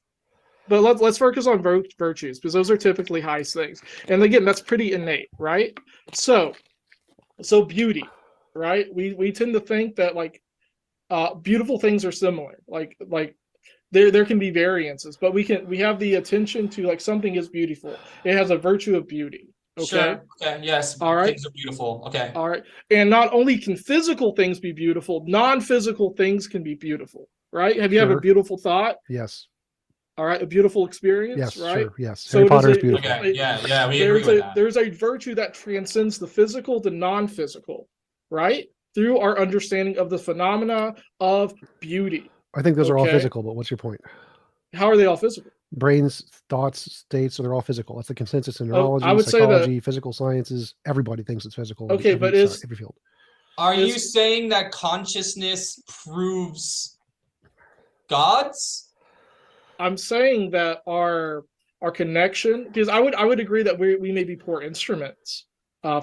But let's focus on virtues because those are typically high things, and again, that's pretty innate, right? So beauty, right? We tend to think that like beautiful things are similar, like there can be variances, but we have the attention to like something is beautiful. It has a virtue of beauty. Okay. Sure. Okay. Yes. All right. Things are beautiful. Okay. All right. And not only can physical things be beautiful, non-physical things can be beautiful. Right? Have you had a Sure. beautiful thought? Yes. All right, a beautiful experience, Yes. right? Sure. Yes. So Harry it is Potter is a- beautiful. Okay. Yeah. We agree with that. There's a virtue that transcends the physical to non-physical, right? Through our understanding of the phenomena of beauty. I think those are all Okay. physical, but what's your point? How are they all physical? Brains, thoughts, states, so they're all physical. That's the consensus in Oh, neurology, I would say that- psychology, physical sciences. Everybody thinks it's physical. in Okay, every but is- every field. Are you Is- saying that consciousness proves gods? I'm saying that our connection, because I would agree that we may be poor instruments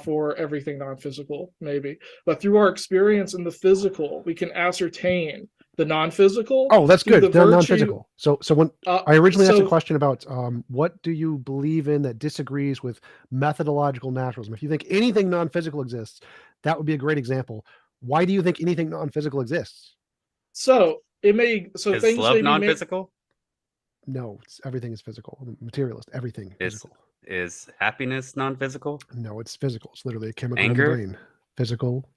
for everything non-physical, maybe, but through our experience in the physical, we can ascertain the non-physical. Oh, that's through good. the They're virtue- non-physical. So when uh, I originally asked a so- question about what do you believe in that disagrees with methodological naturalism? If you think anything non-physical exists, that would be a great example. Why do you think anything non-physical exists? So it may Is things love may be non-physical? No, everything is physical. I'm a materialist. Everything Is physical. is happiness non-physical? No, it's physical. It's literally a chemical Anger? in the brain. Physical.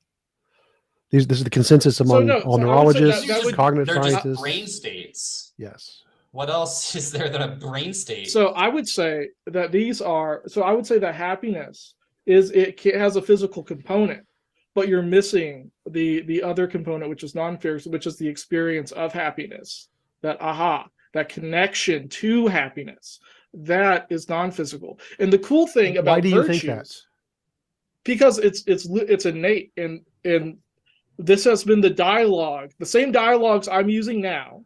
This is the consensus among no, all so I would say neurologists, that would- cognitive They're just scientists. brain states. Yes. What else is there than a brain state? So I would say that I would say that happiness has a physical component, but you're missing the other component, which is non-physical, which is the experience of happiness. That connection to happiness, that is non-physical. And the cool thing about Why do you virtues, think that? because it's innate, and this has been the dialogue, the same dialogues I'm using now,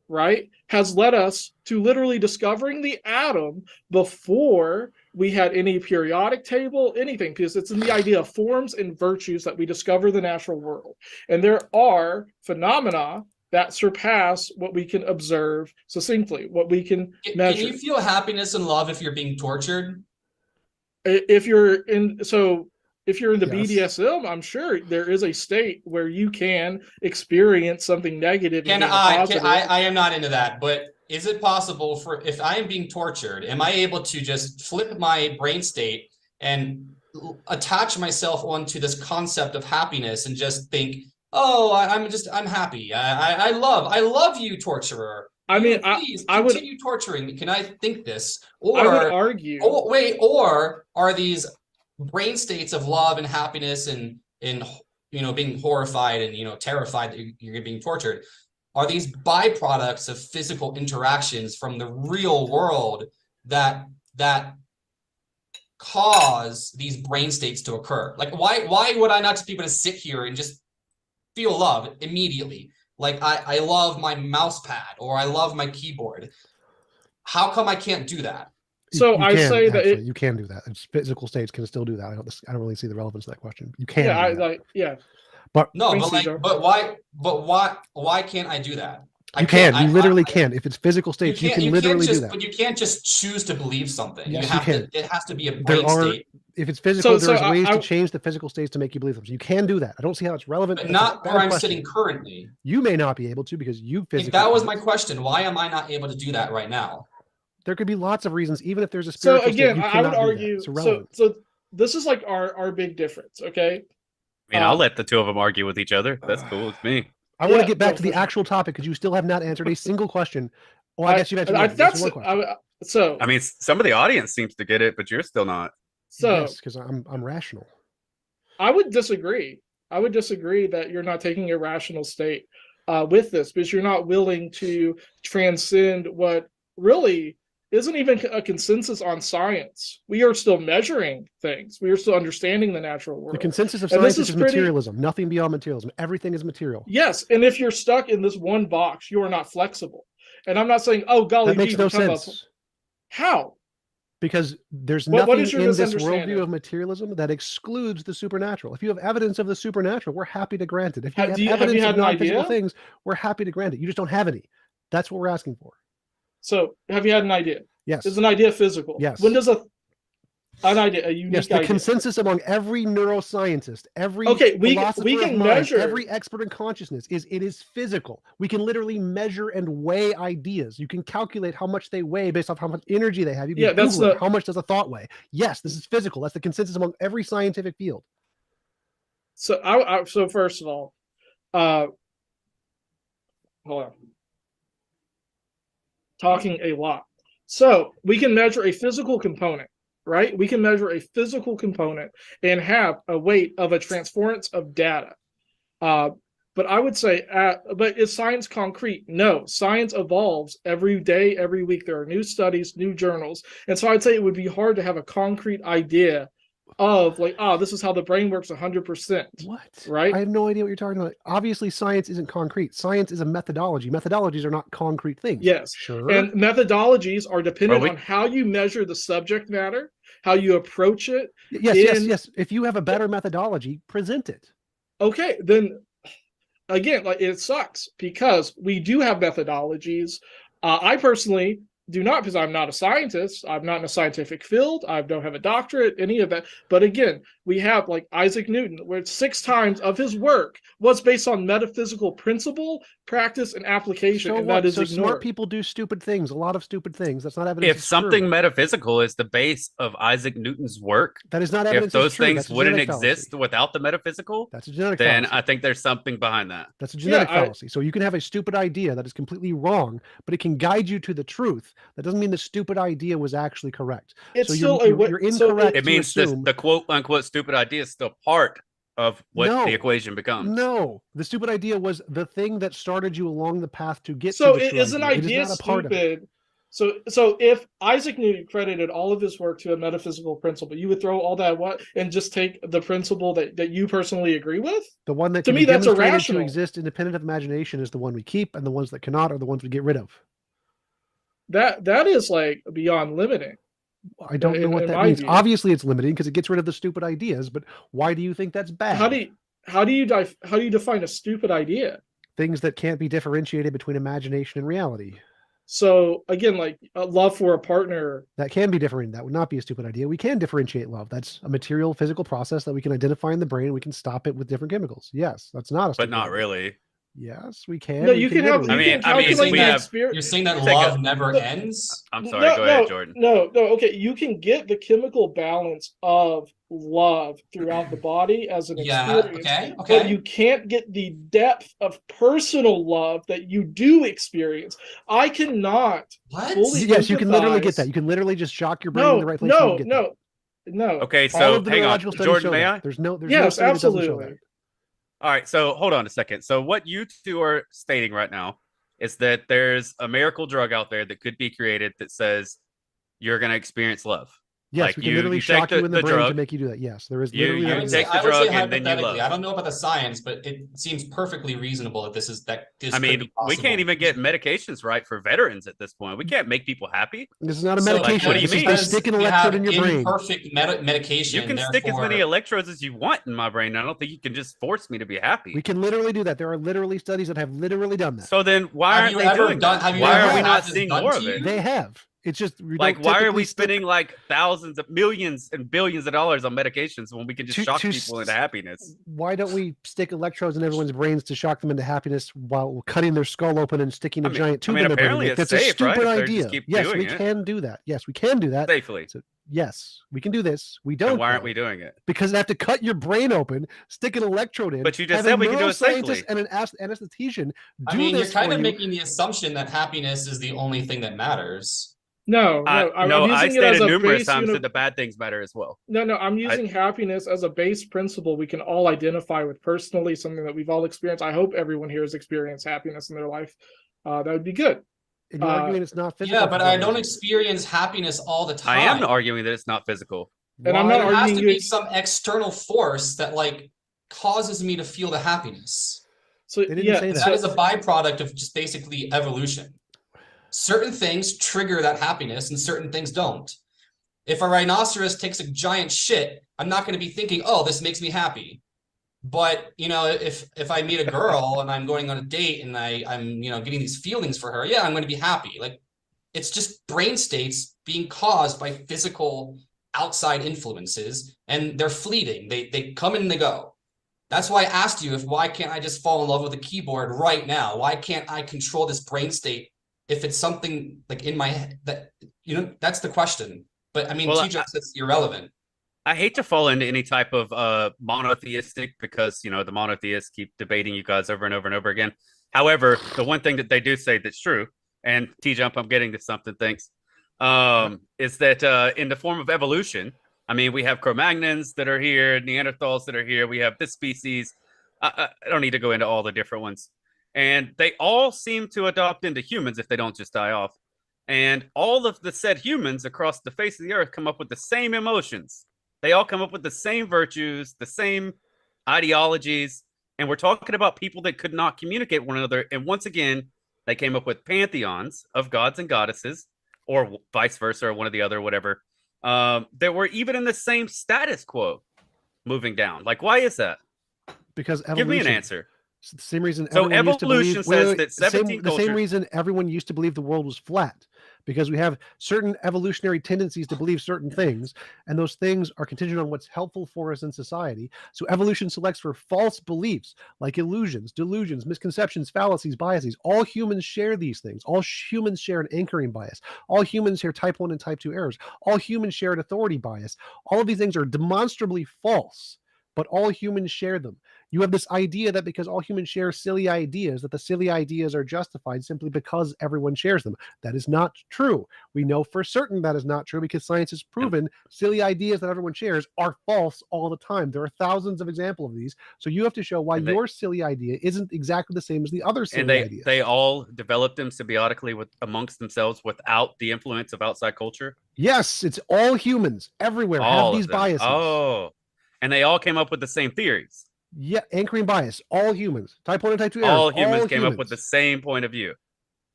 right, has led us to literally discovering the atom before we had any periodic table, anything, because it's in the idea of forms and virtues that we discover the natural world. And there are phenomena that surpass what we can observe succinctly, what we can Can measure. you feel happiness and love if you're being tortured? If you're in the Yes. BDSM, I'm sure there is a state where you can experience something negative. and gain a I positive. am not into that, but is it possible for, if I am being tortured, am I able to just flip my brain state and attach myself onto this concept of happiness and just think, oh, I'm happy. I love you, torturer. I mean, Please I would continue torturing me. Can I think this? I would argue. Oh, wait, or are these brain states of love and happiness and being horrified and terrified that you're being tortured, are these byproducts of physical interactions from the real world that cause these brain states to occur? Like, why would I not just be able to sit here and just feel love immediately? Like, I love my mouse pad or I love my keyboard. How come I can't do that? So You I can, say that actually, you can do that. It's physical states can still do that. I don't really see the relevance of that question. You can. yeah, do that. But No, Thanks, but Cesar. why can't I do that? You can. You literally can. If it's physical states, you can literally do that. But you can't just choose to believe something. Yes, you you have can. to. It has to be a There brain are. state. If it's physical, So there's ways I to change the physical states to make you believe them. So you can do that. I don't see how it's relevant. But That's a not bad where I'm question. sitting currently. You may not be able to because you physically. If that was can't. my question, why am I not able to do that right now? There could be lots of reasons, even if there's a so spiritual again, state, you I would cannot do that. argue. It's irrelevant. So this is like our big difference. Okay. I mean, I'll let the two of them argue with each other. That's cool with me. I want to Yeah, get back no, to the for sure. actual topic because you still have not answered a single question. Oh, I guess you've answered one. That's That's one question. so. I mean, some of the audience seems to get it, but you're still not. So yes, because I'm rational. I would disagree. I would disagree that you're not taking a rational state with this because you're not willing to transcend what really isn't even a consensus on science. We are still measuring things. We are still understanding the natural world. The consensus of And this science is is pretty- materialism. Nothing beyond materialism. Everything is material. Yes, and if you're stuck in this one box, you are not flexible. And I'm not saying, oh golly, That makes gee, no we're talking about- sense How? because there's What nothing is your in this misunderstanding? worldview of materialism that excludes the supernatural. If you have evidence of the supernatural, we're happy to grant it. If you Have have you evidence had of an non-physical idea? things, we're happy to grant it. You just don't have any. That's what we're asking for. So have you had an idea? Yes. Is an idea physical? Yes. When does a An idea, a unique Yes, the idea. consensus among every neuroscientist, every we philosopher can of mind, measure every expert in consciousness is it is physical. We can literally measure and weigh ideas. You can calculate how much they weigh based off how much energy they have. You can Google it. How much does a thought weigh? Yes, this is physical. That's the consensus among every scientific field. So so first of all, hold on. Talking a lot. So we can measure a physical component, right? We can measure a physical component and have a weight of a transference of data. But I would say, but is science concrete? No, science evolves every day, every week. There are new studies, new journals. And so I'd say it would be hard to have a concrete idea of like, oh, this is how the brain works 100%. What? Right? I have no idea what you're talking about. Obviously, science isn't concrete. Science is a methodology. Methodologies are not concrete things. Yes. Sure. And methodologies are dependent on how you measure the subject matter, how you approach it. Yes. If you have a better methodology, present it. Okay, then again, like it sucks because we do have methodologies. I personally do not, because I'm not a scientist. I'm not in a scientific field. I don't have a doctorate, any of that. But again, we have like Isaac Newton, where 6 times of his work was based on metaphysical principle, practice, and application. So and what? that is so ignored. Smart people do stupid things, a lot of stupid things. That's not evidence. If something metaphysical is the base of Isaac Newton's work, that is not evidence. If those things wouldn't exist without the metaphysical, that's a genetic then fallacy. I think there's something behind that. That's a genetic fallacy. So you can have a stupid idea that is completely wrong, but it can guide you to the truth. That doesn't mean the stupid idea was actually correct. It's so still you're incorrect. It means the quote unquote stupid idea is still part of what the equation becomes. No, the stupid idea was the thing that started you along the path to get so to the it is an idea. It is not a part stupid. Of it. So if Isaac Newton credited all of his work to a metaphysical principle, you would throw all that and just take the principle that you personally agree with? The one that to can me be that's demonstrated irrational. to exist independent of imagination is the one we keep, and the ones that cannot are the ones we get rid of. That is like beyond limiting. I don't know what that means. View. Obviously, it's limiting because it gets rid of the stupid ideas. But why do you think that's bad? How do you define a stupid idea? Things that can't be differentiated between imagination and reality. So again, like a love for a partner that can be different. That would not be a stupid idea. We can differentiate love. That's a material, physical process that we can identify in the brain. We can stop it with different chemicals. Yes, that's not a. But not really. Yes, we can. No, you can have. You're saying that love never ends. I'm sorry. Go ahead, Jordan. No. Okay, you can get the chemical balance of love throughout the body as an experience. Okay. But you can't get the depth of personal love that you do experience. I cannot. Yes, you can literally get that. You can literally just shock your brain in the right place. No. Okay, so hang on, Jordan. May I? There's no absolutely. All right, so hold on a second. So what you two are stating right now is that there's a miracle drug out there that could be created that says you're going to experience love. Yes, like we can literally shock you in the brain to make you do that. Yes, there is literally. You take the drug and then you love. I don't know about the science, but it seems perfectly reasonable that this is that. I mean, we can't even get medications right for veterans at this point. We can't make people happy. This is not a medication. What do you mean? They stick an electrode in your brain. Perfect medication. You can stick as many electrodes as you want in my brain. I don't think you can just force me to be happy. We can literally do that. There are literally studies that have literally done that. So then, why aren't they doing that? Why are we not seeing more of it? They have. It's just like, why are we spending like thousands of millions and billions of dollars on medications when we can just shock people into happiness? Why don't we stick electrodes in everyone's brains to shock them into happiness while cutting their skull open and sticking a giant tube in their brain? That's a stupid idea. Yes, we can do that. Yes, we can do that safely. So, yes, we can do this. We don't. And why aren't we doing it? Because they have to cut your brain open, stick an electrode in. But you just said we can do it safely. And an anesthetician. I mean, you're kind of making the assumption that happiness is the only thing that matters. No, I stated numerous times that the bad things matter as well. No, I'm using happiness as a base principle we can all identify with personally, something that we've all experienced. I hope everyone here has experienced happiness in their life. That would be good. And you're arguing it's not physical. Yeah, but I don't experience happiness all the time. I am arguing that it's not physical. And I'm not arguing arguing there has to be some external force that like causes me to feel the happiness. So that is a byproduct of just basically evolution. Certain things trigger that happiness and certain things don't. If a rhinoceros takes a giant shit, I'm not going to be thinking, oh, this makes me happy. But, you know, if I meet a girl and I'm going on a date and I'm getting these feelings for her, yeah, I'm going to be happy. Like, it's just brain states being caused by physical outside influences, and they're fleeting. They come and they go. That's why I asked you why can't I just fall in love with a keyboard right now? Why can't I control this brain state if it's something like in my head that, that's the question. But I mean, Well, TJump says it's irrelevant. I hate to fall into any type of monotheistic because, the monotheists keep debating you guys over and over and over again. However, the one thing that they do say that's true, and TJump, I'm getting to something, thanks, is that in the form of evolution, I mean, we have Cro-Magnons that are here, Neanderthals that are here. We have this species. I don't need to go into all the different ones. And they all seem to adopt into humans if they don't just die off. And all of the said humans across the face of the earth come up with the same emotions. They all come up with the same virtues, the same ideologies. And we're talking about people that could not communicate with one another. And once again, they came up with pantheons of gods and goddesses, or vice versa, or one or the other, whatever. That were even in the same status quo moving down. Like, why is that? Because evolution. Give me an answer. It's the same reason. So evolution says that 17 the same reason everyone used to believe the world was flat, because we have certain evolutionary tendencies to believe certain things, and those things are contingent on what's helpful for us in society. So evolution selects for false beliefs like illusions, delusions, misconceptions, fallacies, biases. All humans share these things. All humans share an anchoring bias. All humans share type 1 and type 2 errors. All humans share an authority bias. All of these things are demonstrably false, but all humans share them. You have this idea that because all humans share silly ideas, that the silly ideas are justified simply because everyone shares them. That is not true. We know for certain that is not true because science has proven silly ideas that everyone shares are false all the time. There are thousands of examples of these. So you have to show why your silly idea isn't exactly the same as the other silly ideas. They all developed them symbiotically amongst themselves without the influence of outside culture? Yes, it's all humans everywhere All have these biases. Oh, and they all came up with the same theories. Yeah, anchoring bias. All humans. Type 1 and type 2 errors. All humans came up with the same point of view.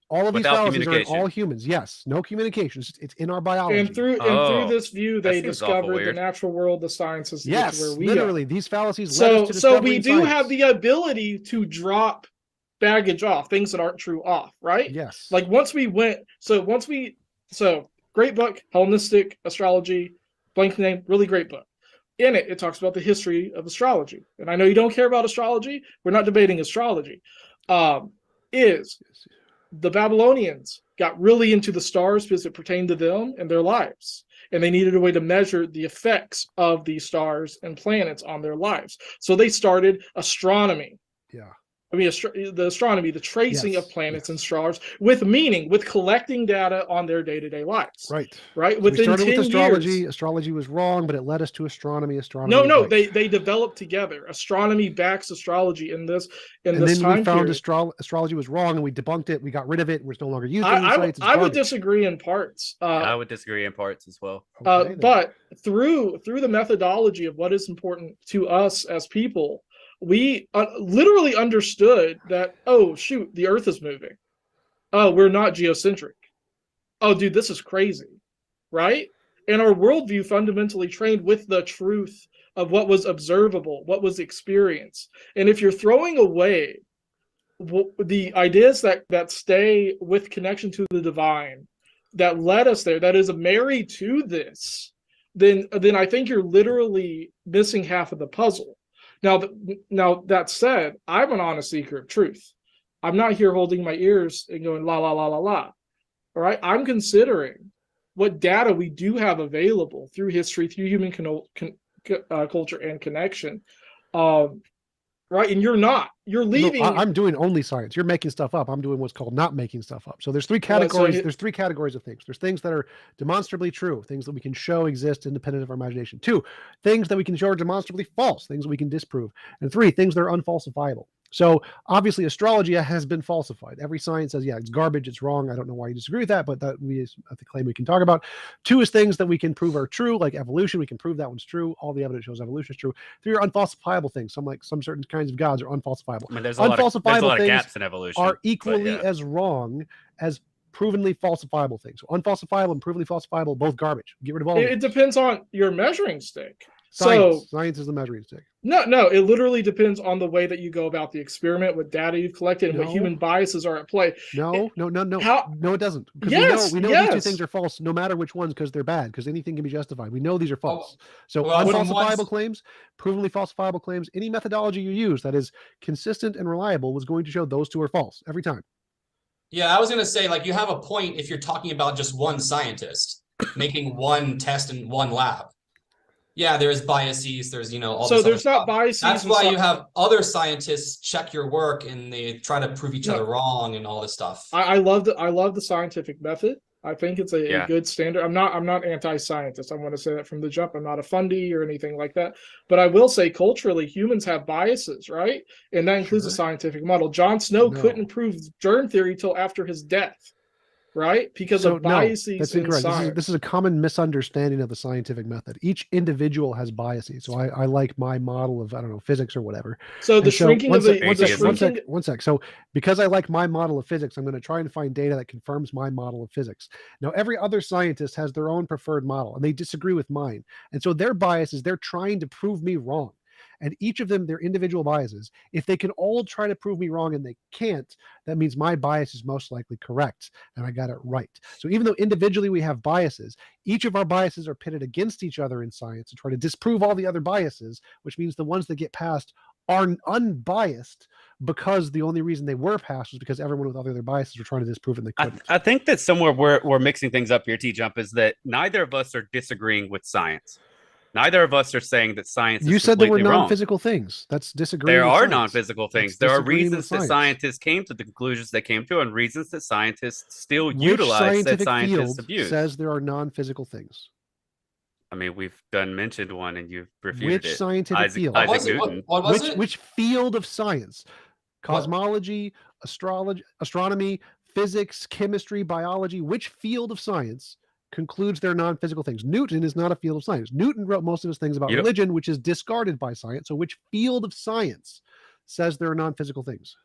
All of these without fallacies are in communication. all humans. Yes, no communication. It's in our biology. And through this view, they seems awful discovered the weird. natural world, the sciences. Yes, where we literally, are. these fallacies led us to So we discovering do science. have the ability to drop baggage off, things that aren't true off, right? Yes. Like great book, Hellenistic Astrology, blank name, really great book. In it, it talks about the history of astrology. And I know you don't care about astrology. We're not debating astrology. Is the Babylonians got really into the stars because it pertained to them and their lives. And they needed a way to measure the effects of these stars and planets on their lives. So they started astronomy. Yeah. I mean, the astronomy, the tracing Yes, of planets and stars with meaning, with collecting data on their day-to-day lives. Right. Right. So Within we started 10 with astrology. years. Astrology was wrong, but it led us to astronomy. Astronomy. No, was right. they developed together. Astronomy backs astrology in this and this then time we found period. astrology was wrong, and we debunked it. We got rid of it. We're no longer using I sites. It's would garbage. disagree in parts. I would disagree in parts as well. Okay, then. But through the methodology of what is important to us as people, we literally understood that, oh, shoot, the Earth is moving. Oh, we're not geocentric. Oh, dude, this is crazy, right? And our worldview fundamentally trained with the truth of what was observable, what was experienced. And if you're throwing away the ideas that stay with connection to the divine, that led us there, that is married to this, then I think you're literally missing half of the puzzle. Now that said, I'm an honest seeker of truth. I'm not here holding my ears and going la la la la la. All right, I'm considering what data we do have available through history, through human culture and connection. Right, and you're not. You're leaving. No, I'm doing only science. You're making stuff up. I'm doing what's called not making stuff up. So there's three categories. There's three categories of things. There's things that are demonstrably true, things that we can show exist independent of our imagination. 2, things that we can show are demonstrably false, things that we can disprove. And 3, things that are unfalsifiable. So obviously astrology has been falsified. Every science says, yeah, it's garbage, it's wrong. I don't know why you disagree with that, but that's the claim we can talk about. 2 is things that we can prove are true, like evolution. We can prove that one's true. All the evidence shows evolution is true. 3 are unfalsifiable things. Some certain kinds of gods are unfalsifiable. I mean, there's a lot of gaps in evolution. Are equally as wrong as provenly falsifiable things. So unfalsifiable and provenly falsifiable, both garbage. Get rid of all of them. It depends on your measuring stick. Science is the measuring stick. No, it literally depends on the way that you go about the experiment, what data you've collected, and what No. human biases are at play. No, How- no, it doesn't. Because Yes, we know these two yes. things are false, no matter which ones, because they're bad. Because anything can be justified. We know these are false. So well, from unfalsifiable what's- claims, provenly falsifiable claims, any methodology you use that is consistent and reliable was going to show those two are false every time. Yeah, I was going to say, like, you have a point if you're talking about just one scientist making one test in one lab. Yeah, there's biases, there's, all So this there's other not stuff. biases. That's and why stuff. you have other scientists check your work and they try to prove each other wrong and all this stuff. I love the scientific method. I think it's a good standard. I'm not anti-scientist. I want to say that from the jump. I'm not a fundy or anything like that. But I will say culturally, humans have biases, right? And that includes a scientific model. Jon Snow couldn't prove germ theory till after his death, right? Because of biases that's in incorrect. science. This is a common misunderstanding of the scientific method. Each individual has biases. So I like my model of, I don't know, physics or whatever. So the shrinking of the one sec. So because I like my model of physics, I'm going to try and find data that confirms my model of physics. Now, every other scientist has their own preferred model and they disagree with mine. And so their biases, they're trying to prove me wrong. And each of them, their individual biases, if they can all try to prove me wrong and they can't, that means my bias is most likely correct and I got it right. So even though individually we have biases, each of our biases are pitted against each other in science to try to disprove all the other biases, which means the ones that get passed are unbiased because the only reason they were passed was because everyone with other biases were trying to disprove it and they couldn't. I think that somewhere we're mixing things up here, TJump, is that neither of us are disagreeing with science. Neither of us are saying that science is You said there were completely wrong. non-physical things. That's disagreeing. There with are science. non-physical things. That's There are disagreeing with reasons that science. scientists came to the conclusions they came to and reasons that scientists still Which utilize that scientific scientists field abuse. says there are non-physical things? I mean, we've mentioned one and you've refuted Which it. scientific field? Isaac Newton. What was it? Which field of science? Cosmology, astrology, astronomy, physics, chemistry, biology. Which field of science concludes they're non-physical things? Newton is not a field of science. Newton wrote most of his things about religion, which is discarded by science. So which field of science says there are non-physical things?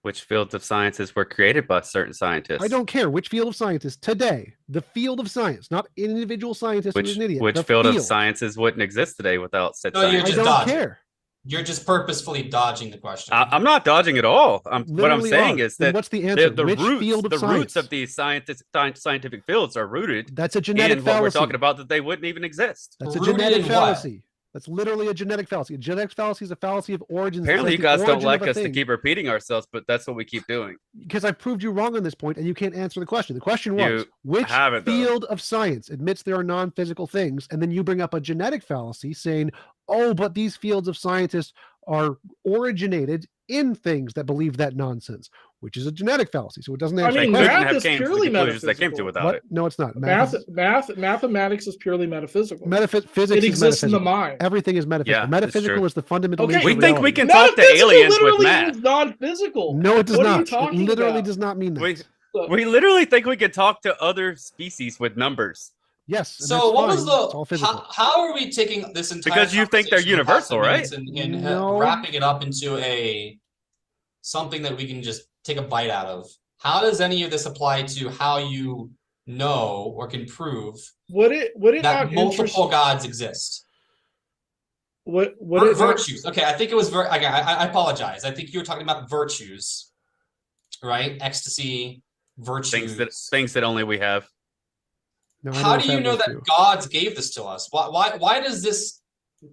Which fields of sciences were created by certain scientists? I don't care which field of science today. The field of science, not an individual scientist who's an idiot. Which field of sciences wouldn't exist today without said science? You're just I don't dodging. care. You're just purposefully dodging the question. I'm not dodging at all. What I'm Literally saying are. is Then that what's the answer? the Which roots, field of the science? roots of these scientific fields are rooted That's a genetic in what we're fallacy. talking about that they wouldn't even exist. That's a Rooted genetic in what? fallacy. That's literally a genetic fallacy. A genetic fallacy is a fallacy of origins. Apparently, you guys don't like us to keep. keep repeating ourselves, but that's what we keep doing. Because I've proved you wrong on this point, and you can't answer the question. The question was, You which haven't, though. field of science admits there are non-physical things? And then you bring up a genetic fallacy saying, oh, but these fields of scientists are originated in things that believe that nonsense, which is a genetic fallacy. So it doesn't answer I mean, the question. math is came to the purely conclusions they came to metaphysical. without What? it. No, it's not. Mathematics is purely metaphysical. Physics It is exists in the metaphysical. mind. Everything is metaphysical. Yeah, that's Metaphysical true. is the fundamental Okay. nature We of think we reality. can talk to Metaphysical aliens with literally math. means non-physical. No, it does What are you not. It talking literally about? does not mean that. We literally think we can talk to other species with numbers. Yes. and So that's what fine. was It's all the physical. how are we taking this entire Because you think they're conversation the past universal, 10 right? minutes and No. wrapping it up into something that we can just take a bite out of? How does any of this apply to how you know or can prove Would it that not multiple gods exist? Would it not, Virtues. Okay, I think it was okay, I apologize. I think you were talking about virtues, right? Ecstasy, virtues. Things that only we have. No, I How what do you know was that too. gods gave this to us? Why does this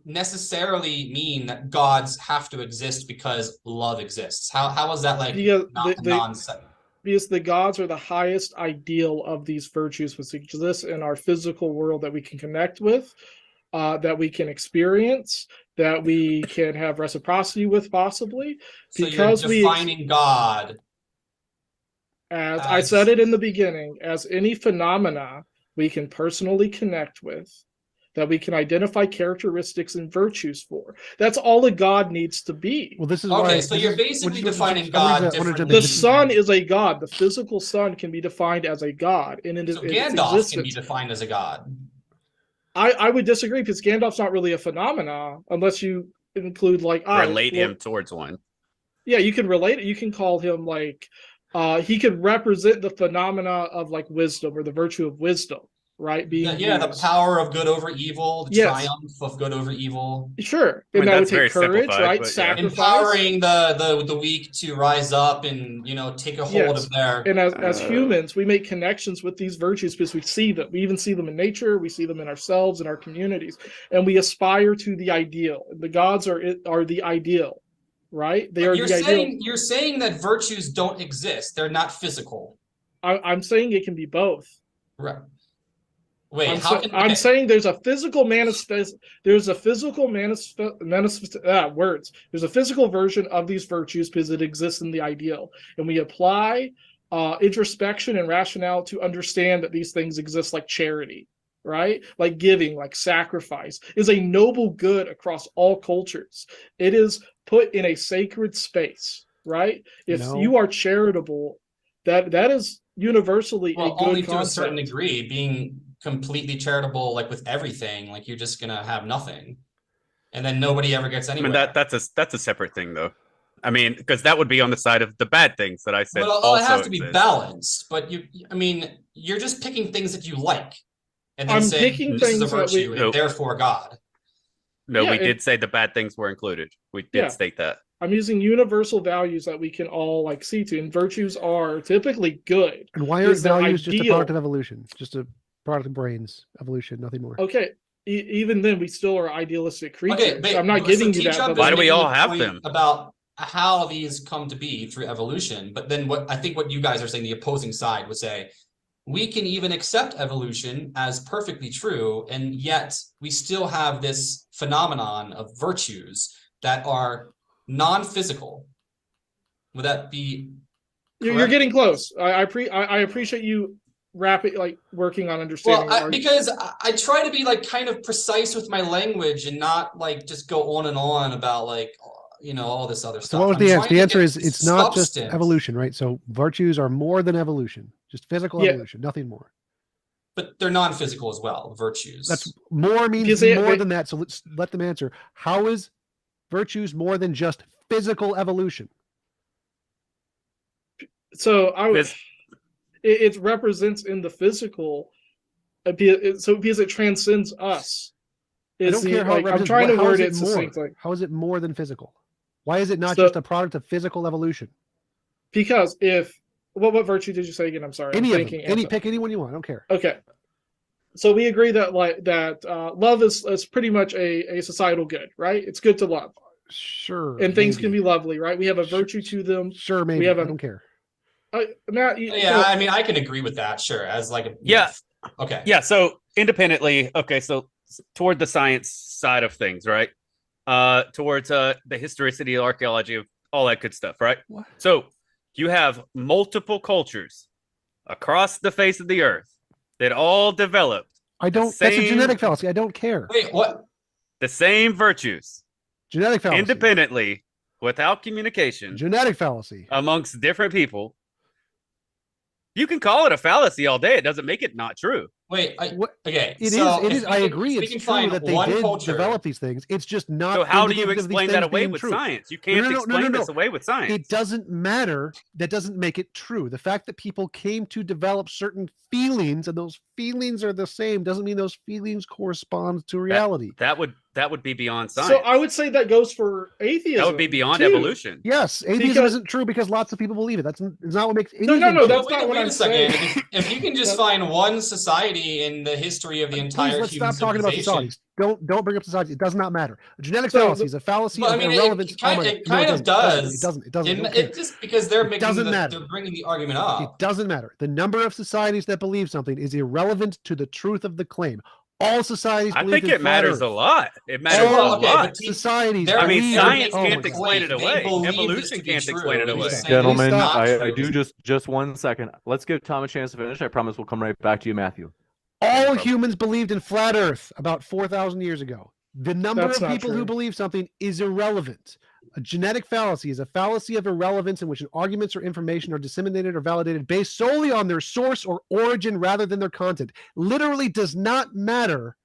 necessarily mean that gods have to exist because love exists? How is that like Because nonsense? because the gods are the highest ideal of these virtues which exist in our physical world that we can connect with, that we can experience, that we can have reciprocity with, possibly. So Because you're we defining God as I said it in the beginning, as any phenomena we can personally connect with, that we can identify characteristics and virtues for. That's all a god needs to be. Well, this is why. okay. So this you're is- basically what is- defining I'm God gonna jump differently. The sun is a god. The physical sun can be defined as a god. And it is So its Gandalf can be existence. defined as a god. I would disagree because Gandalf's not really a phenomena unless you include like Relate him towards one. Yeah, you can relate it. You can call him like he could represent the phenomena of like wisdom or the virtue of wisdom, right? Being Yeah, the used. power of good over evil, the Yes. triumph of good over evil. Sure, I mean, and that would that's very take courage, simplified, right? but yeah. Sacrifice. Empowering the weak to rise up and take a hold Yes. of their. And as humans, we make connections with these virtues because we see them. We even see them in nature. We see them in ourselves, in our communities, and we aspire to the ideal. The gods are the ideal, right? They are the ideal. You're saying that virtues don't exist. They're not physical. I'm saying it can be both. Right. Wait, I'm saying there's a physical manifest. There's a physical words. There's a physical version of these virtues because it exists in the ideal, and we apply introspection and rationale to understand that these things exist, like charity, right? Like giving, like sacrifice, is a noble good across all cultures. It is put in a sacred space, right? If you are charitable, that is universally a good only concept. to a certain degree. Being completely charitable, like with everything, like you're just gonna have nothing, and then nobody ever gets anywhere. I mean, that's a separate thing, though. I mean, because that would be on the side of the bad things that I said. But it has to be balanced. But you're just picking things that you like, and then saying this is a virtue, and therefore God. No, we did say the bad things were included. We did state that. I'm using universal values that we can all see to, and virtues are typically good. And why are values just a product of evolution? Just a product of brains, evolution, nothing more. Okay, even then, we still are idealistic creatures. Okay, but, I'm not giving you that. Why do we all have them? About how these come to be through evolution, but then what you guys are saying, the opposing side would say, we can even accept evolution as perfectly true, and yet we still have this phenomenon of virtues that are non-physical. Would that be correct? You're getting close. I appreciate you working on understanding. Because I try to be kind of precise with my language and not just go on and on about all this other stuff. So what was the answer? The answer is it's not just evolution, right? So virtues are more than evolution, just physical evolution, nothing more. But they're non-physical as well, virtues. That's more means more than that. So let's let them answer. How is virtues more than just physical evolution? So it represents in the physical, so because it transcends us. I don't care how I'm trying to word it succinctly. How is it more than physical? Why is it not just a product of physical evolution? Because what virtue did you say again? I'm sorry. Pick anyone you want. I don't care. Okay. So we agree that love is pretty much a societal good, right? It's good to love. Sure. And things can be lovely, right? We have a virtue to them. Sure, maybe. I don't care. Matt, I can agree with that. Sure, as okay. Yeah. So independently, so toward the science side of things, right? Towards the historicity, archaeology, of all that good stuff, right? What? So you have multiple cultures across the face of the earth that all developed. That's a genetic fallacy. I don't care. Wait, what? The same virtues. Genetic fallacy. Independently, without communication. Genetic fallacy. Amongst different people. You can call it a fallacy all day. It doesn't make it not true. Wait, okay. It is. I agree. It's true that they did develop these things. It's just not. So how do you explain that away with science? You can't explain this away with science. It doesn't matter. That doesn't make it true. The fact that people came to develop certain feelings and those feelings are the same doesn't mean those feelings correspond to reality. That would be beyond science. So I would say that goes for atheism. That would be beyond evolution. Yes, atheism isn't true because lots of people believe it. That's not what makes anything No, true. that's not what I'm saying. If you can just find one society in the history of the entire let's human stop talking about societies. Don't bring up societies. It does not matter. A genetic fallacy is a fallacy of irrelevance. It kind of does. It doesn't. It just because they're bringing the argument up. It doesn't matter. The number of societies that believe something is irrelevant to the truth of the claim. All societies. I think it matters a lot. It matters a lot. Societies. I mean, science can't explain it away. Evolution can't explain it away. Gentlemen, I do just 1 second. Let's give Tom a chance to finish. I promise we'll come right back to you, Matthew. All humans believed in flat Earth about 4,000 years ago. The number of people who believe something is irrelevant. A genetic fallacy is a fallacy of irrelevance in which arguments or information are disseminated or validated based solely on their source or origin rather than their content. Literally does not matter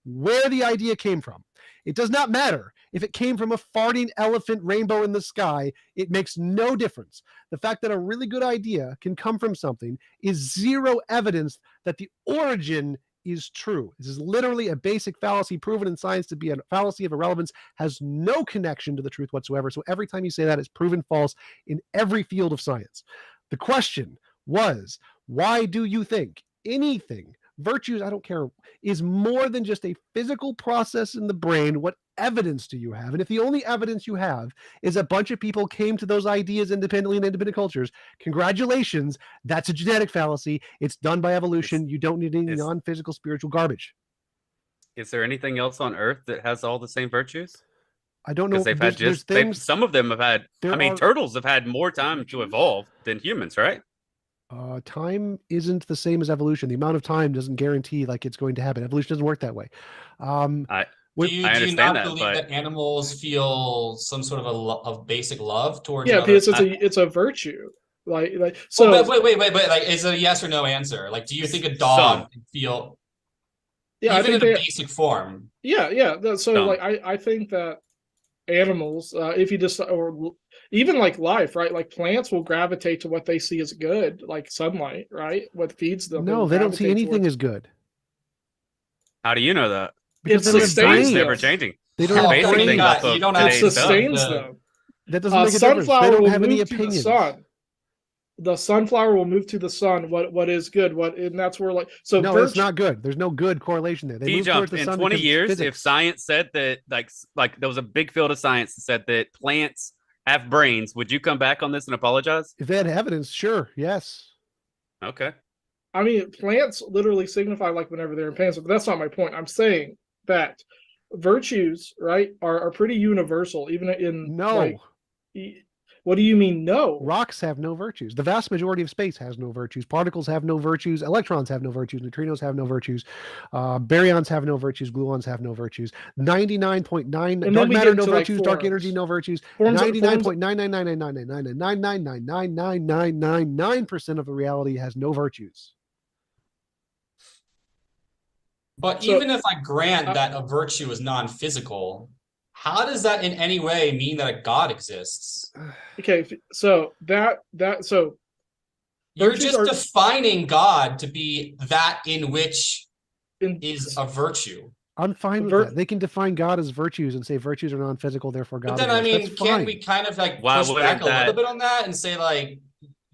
where the idea came from. It does not matter if it came from a farting elephant rainbow in the sky. It makes no difference. The fact that a really good idea can come from something is zero evidence that the origin is true. This is literally a basic fallacy proven in science to be a fallacy of irrelevance, has no connection to the truth whatsoever. So every time you say that, it's proven false in every field of science. The question was, why do you think anything, virtues, I don't care, is more than just a physical process in the brain? What evidence do you have? And if the only evidence you have is a bunch of people came to those ideas independently in independent cultures, congratulations, that's a genetic fallacy. It's done by evolution. You don't need any non-physical spiritual garbage. Is there anything else on Earth that has all the same virtues? I don't know. Because they've had some of them have had, turtles have had more time to evolve than humans, right? Time isn't the same as evolution. The amount of time doesn't guarantee like it's going to happen. Evolution doesn't work that way. Do you not believe that animals feel some sort of basic love towards? Yeah, because it's a virtue. Like so. Well, but wait. Like, is it a yes or no answer? Like, do you think a dog can feel? Yeah, even in a basic form. Yeah. So like, I think that animals, if you just or even like life, right? Like plants will gravitate to what they see as good, like sunlight, right? What feeds them. No, they don't see anything as good. How do you know that? Because it's never changing. They don't have anything off of it sustains them. That doesn't make a difference. They don't have any opinions. The sunflower will move to the sun. What is good? And that's where like so. No, it's not good. There's no good correlation there. They move towards the sun in 20 years, if science said that, like there was a big field of science that said that plants have brains, would you come back on this and apologize? If they had evidence, sure, yes. Okay. I mean, plants literally signify like whenever they're in pain, but that's not my point. I'm saying that virtues, right, are pretty universal, even in like, what do you mean no? Rocks have no virtues. The vast majority of space has no virtues. Particles have no virtues. Electrons have no virtues. Neutrinos have no virtues. Baryons have no virtues. Gluons have no virtues. 99.9 dark matter no virtues. Dark energy no virtues. 99.99999999999% of the reality has no virtues. But even if I grant that a virtue is non-physical, how does that in any way mean that a God exists? Okay, so so you're just defining God to be that in which is a virtue. I'm fine with that. They can define God as virtues and say virtues are non-physical, therefore God. But then I mean, can't we kind of like push back a little bit on that and say like,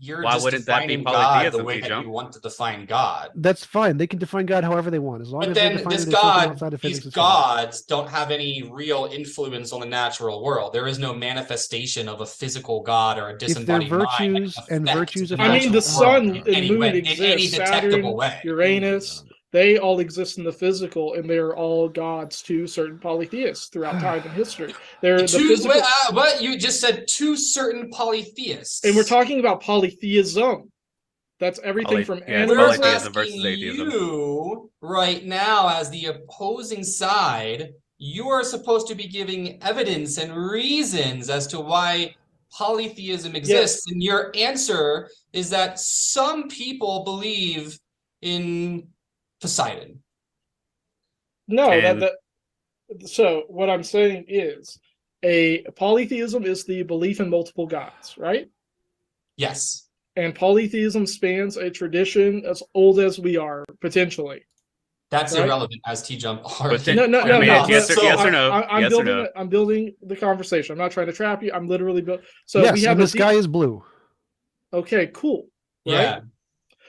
why wouldn't that be polytheism, the way that you want to define God? That's fine. They can define God however they want, as long as then this God, these gods don't have any real influence on the natural world. There is no manifestation of a physical God or a disembodied virtues mind. And virtues of I mean, the sun and moon exist. In any detectable way. Uranus. They all exist in the physical, and they're all gods to certain polytheists throughout time and history. They're the physical. But you just said to certain polytheists, and we're talking about polytheism. That's everything from animals. We're asking you right now, as the opposing side, you are supposed to be giving evidence and reasons as to why polytheism exists, and your answer is that some people believe in Poseidon. No, so what I'm saying is a polytheism is the belief in multiple gods, right? Yes. And polytheism spans a tradition as old as we are, potentially. That's irrelevant, as TJump already. No. Yes or no? I'm building the conversation. I'm not trying to trap you. I'm literally building. So yes, we have and the sky is blue. Okay, cool. Right? Yeah.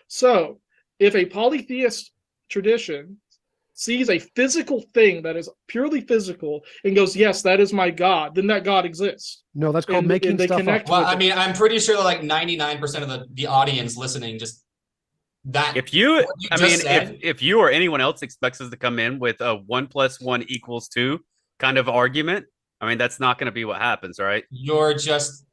So if a polytheist tradition sees a physical thing that is purely physical and goes, yes, that is my God, then that God exists. No, that's called making stuff up. Well, I mean, I'm pretty sure that like 99% of the audience listening just that. If you or anyone else expects us to come in with a 1 + 1 = 2 kind of argument, I mean, that's not going to be what happens, right? You're just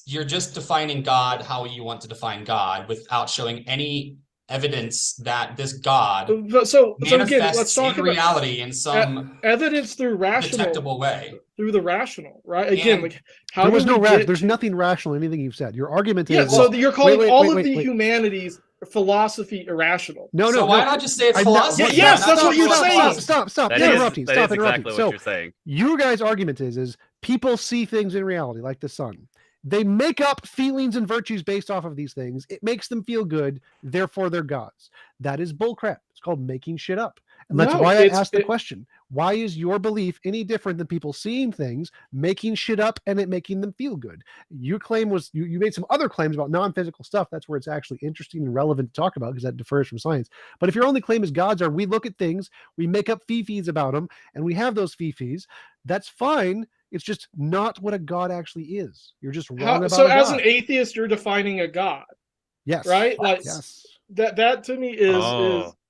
defining God how you want to define God without showing any evidence that this God again, let's talk in reality in some evidence through rational detectable way. Through the rational, right? Again, like how there's nothing rational in anything you've said. Your argument is so you're calling all of the humanities philosophy irrational. So why not just say it's philosophy? Yes, that's what you're saying. Stop interrupting. Stop interrupting. So what you're saying. Your guys' argument is people see things in reality, like the sun. They make up feelings and virtues based off of these things. It makes them feel good. Therefore, they're gods. That is bullcrap. It's called making shit up. And that's No, why I it's- asked the question. Why is your belief any different than people seeing things, making shit up, and it making them feel good? Your claim was, you made some other claims about non-physical stuff. That's where it's actually interesting and relevant to talk about, because that differs from science. But if your only claim is gods are, we look at things, we make up fee-fees about them, and we have those fee-fees, that's fine. It's just not what a god actually is. You're just wrong about so a as god. an atheist, you're defining a god, Yes. right? Like Yes. that to me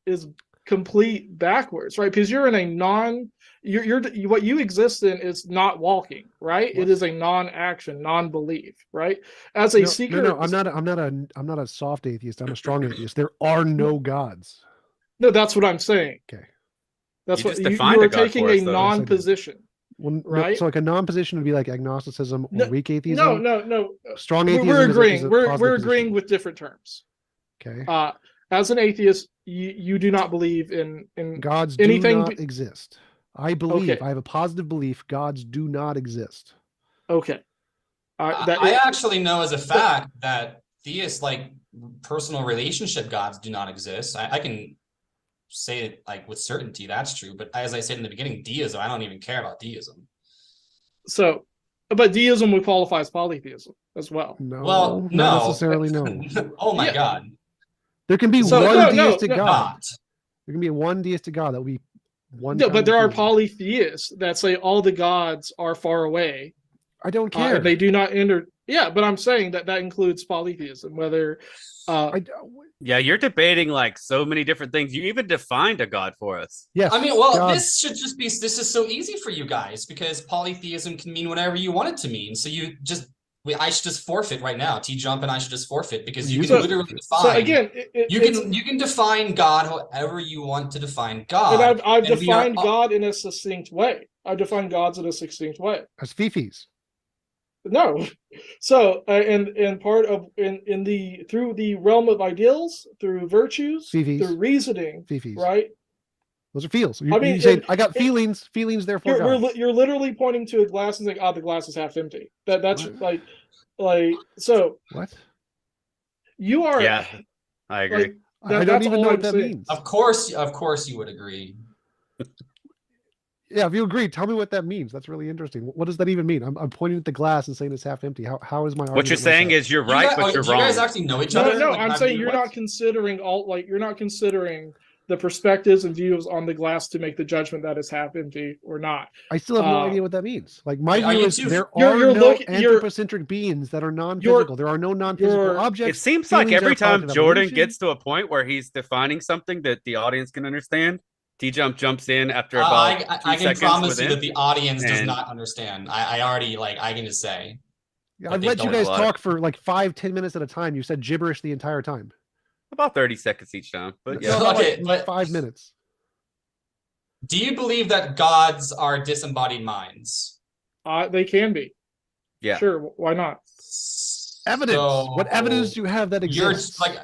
is complete backwards, right? Because you're in a you're what you exist in is not walking, right? It is a non-action, non-belief, right? As a seeker, no, I'm not a soft atheist. I'm a strong atheist. There are no gods. No, that's what I'm saying. Okay. That's You what just you defined are a god taking for a us, though. Yes, I did. non-position. Well, right? So like a non-position would be like agnosticism or weak atheism. No. Strong atheism. We're agreeing. Is a we're positive agreeing position. with different terms. Okay. As an atheist, you do not believe in Gods anything do not exist. I believe. Okay. I have a positive belief. Gods do not exist. Okay. I actually know as a fact that theists, like personal relationship gods, do not exist. I can say it like with certainty that's true, but as I said in the beginning, deism, I don't even care about deism. So, but deism would qualify as polytheism as well. No. Well, not no. necessarily. No. Oh my Yeah. God. There can be So, one no, deistic no, god. Not. There can be one deistic god that will be one. No, kind but of there are theism. polytheists that say all the gods are far away. I don't care. And they do not enter. Yeah, but I'm saying that includes polytheism. Whether, Yeah, you're debating like so many different things. You even defined a god for us. Yes. I mean, well, God. this is so easy for you guys because polytheism can mean whatever you want it to mean. So I should just forfeit right now. TJump and I should just forfeit because you can literally define. So again, you can define God however you want to define God. And I've and defined God in a succinct way. I've defined gods in a succinct way. As fifis. No, so and part of in the through the realm of ideals, through virtues, Fifis. through reasoning, Fifis. right? Those are feels. I mean, you say I got feelings. Feelings, therefore God. You're literally pointing to a glass and saying, "Oh, the glass is half empty." That's What? like so. What? You are. Yeah, I agree. Like, I don't that's even all know I'm what that saying. means. Of course you would agree. Yeah, if you agree, tell me what that means. That's really interesting. What does that even mean? I'm pointing at the glass and saying it's half empty. How is my argument? What you're saying is you're right, but you're do wrong. you guys actually know each other? No, Like, I'm have saying you- you're not considering you're not considering the perspectives and views on the glass to make the judgment that it's half empty or not. I still have no idea what that means. Like my Are view you is too- there you're are no looking- anthropocentric beings that are non-physical. There are no non-physical objects. It seems like Feelings are every a product time of Jordan evolution. gets to a point where he's defining something that the audience can understand, TJump jumps in after about I 2 can seconds promise within. you that the audience does and- not understand. I already I can just say. Yeah, but I've they let you don't guys apply. talk for like 5-10 minutes at a time. You said gibberish the entire time. About 30 seconds each time. But No, yeah. about, Okay, like, but- 5 minutes. Do you believe that gods are disembodied minds? They can be. Yeah. Sure. Why not? Evidence. What evidence do So you have that You're exists? like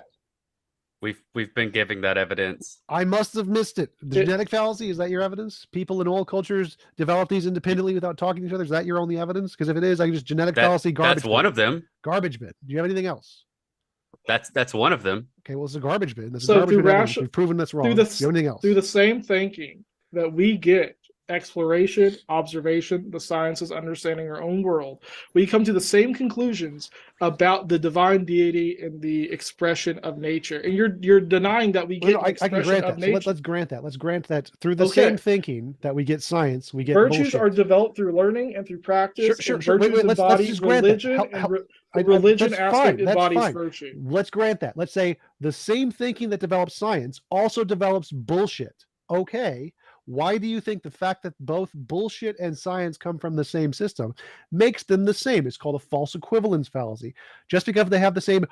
We've been giving that evidence. I must have missed it. The It- genetic fallacy, is that your evidence? People in all cultures develop these independently without talking to each other. Is that your only evidence? Because if it is, I can just genetic fallacy, garbage That's one bin. of them. Garbage bin. Do you have anything else? That's one of them. Okay, well, it's a garbage bin. That's So a garbage through bin evidence. ration- We've proven that's wrong. through Do the you have anything else? Through the same thinking that we get, exploration, observation, the sciences, understanding our own world, we come to the same conclusions about the divine deity and the expression of nature. And you're denying that we Well, get no, an I can expression grant of that. So nature. let's grant that. Let's grant that through the Okay. same thinking that we get science, we get Virtues bullshit. are developed through learning and through practice. Sure. And Wait, virtues let's embody just grant that. religion, Help- and help- the religion that's aspect fine, that's embodies fine. virtue. Let's grant that. Let's say the same thinking that develops science also develops bullshit. Okay. Why do you think the fact that both bullshit and science come from the same system makes them the same? It's called a false equivalence fallacy. Just because they have the same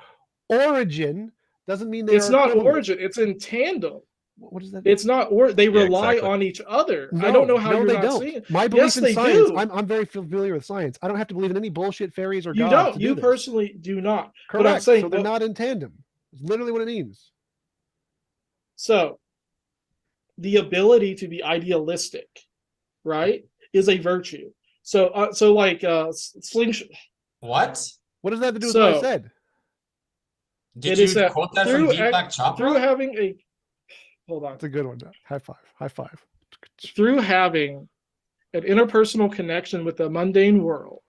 origin doesn't mean It's are not equivalent. origin, it's in tandem. What does that It's not they Yeah, rely exactly. on each other. I don't know how no, you're they not don't. seeing it. My belief Yes, in they science, do. I'm very familiar with science. I don't have to believe in any bullshit fairies or You gods. don't. to You do this. personally do not. Correct. But I'm saying so they're not in tandem. It's literally what it means. so the ability to be idealistic, right, is a virtue. So slingshot. what? What does that have to do with what I So- said? Did It you is that quote that through from Deepak Chopra? through having a hold on. That's a good one. High five. High five. Through having an interpersonal connection with the mundane world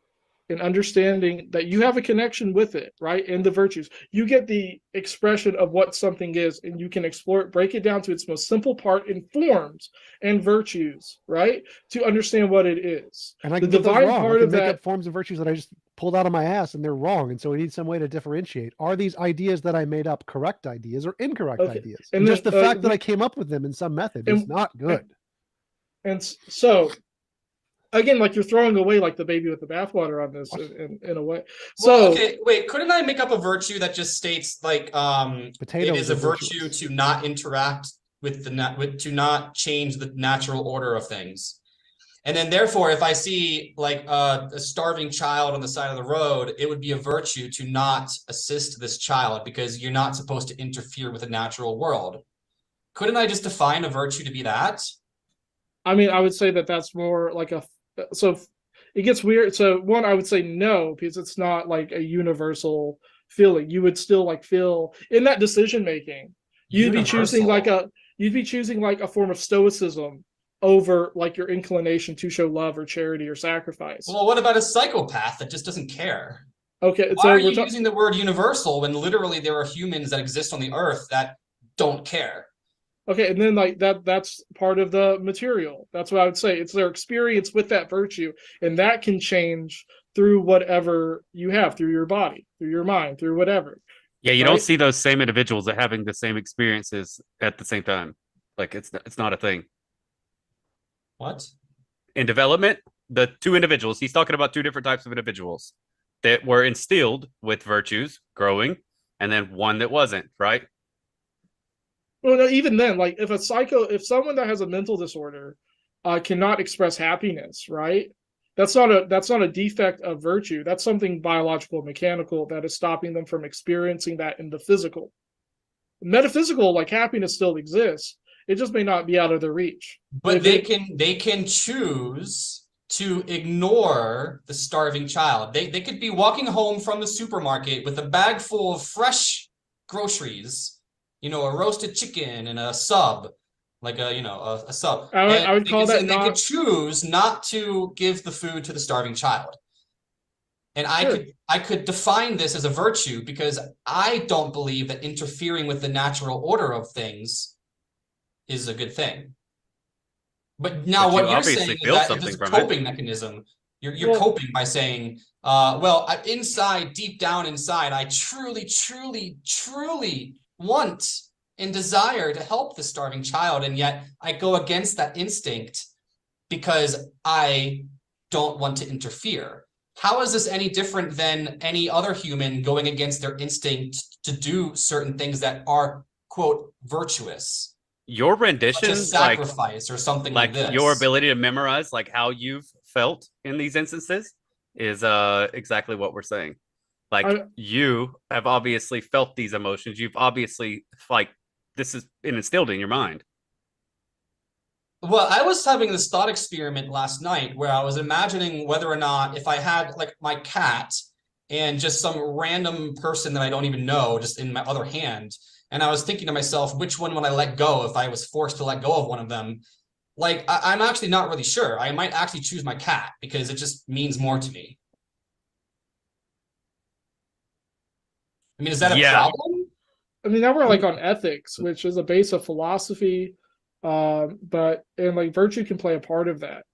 and understanding that you have a connection with it, right? And the virtues, you get the expression of what something is, and you can explore it, break it down to its most simple part in forms and virtues, right? To understand what it is. And I The can get those divine wrong. I part can of make that, up forms of virtues that I just pulled out of my ass and they're wrong. And so we need some way to differentiate. Are these ideas that I made up correct ideas or incorrect Okay. ideas? And And just then, the fact that I came up with them in some method is not good. and so again, like you're throwing away like the baby with the bathwater on this in a way. So Well, okay, wait, couldn't I make up a virtue that just states like Potatoes it is a are virtue virtuous. to not interact with to not change the natural order of things? And then therefore, if I see like a starving child on the side of the road, it would be a virtue to not assist this child because you're not supposed to interfere with the natural world. Couldn't I just define a virtue to be that? I mean, I would say that that's more like so it gets weird. So one, I would say no, because it's not like a universal feeling. You would still like feel in that decision making. You'd be choosing like a form of stoicism over like your inclination to show love or charity or sacrifice. Well, what about a psychopath that just doesn't care? Okay, Why so are you using the word universal when literally there are humans that exist on the earth that don't care? Okay, and then like that's part of the material. That's what I would say. It's their experience with that virtue, and that can change through whatever you have, through your body, through your mind, through whatever. Yeah, you Right? don't see those same individuals that having the same experiences at the same time. Like it's not a thing. What? In development, the two individuals, he's talking about two different types of individuals that were instilled with virtues growing, and then one that wasn't, right? Well, no, even then, like if someone that has a mental disorder cannot express happiness, right? That's not a defect of virtue. That's something biological, mechanical that is stopping them from experiencing that in the physical. Metaphysical, like happiness, still exists. It just may not be out of their reach. But they can choose to ignore the starving child. They could be walking home from the supermarket with a bag full of fresh groceries, a roasted chicken and a sub, like a sub. I would call that and they could choose not to give the food to the starving child. And I could define this as a virtue because I don't believe that interfering with the natural order of things is a good thing. But now what you're saying is that if it's a coping mechanism, you're coping by saying, deep down inside, I truly, truly, truly want and desire to help the starving child, and yet I go against that instinct because I don't want to interfere. How is this any different than any other human going against their instinct to do certain things that are, quote, virtuous? Your rendition, sacrifice or something like this. Your ability to memorize like how you've felt in these instances is exactly what we're saying. You have obviously felt these emotions. You've obviously this is instilled in your mind. Well, I was having this thought experiment last night where I was imagining whether or not if I had like my cat and just some random person that I don't even know just in my other hand. And I was thinking to myself, which one would I let go if I was forced to let go of one of them? Like, I'm actually not really sure. I might actually choose my cat because it just means more to me. I mean, is that a problem? I mean, now we're like on ethics, which is a base of philosophy, but virtue can play a part of that.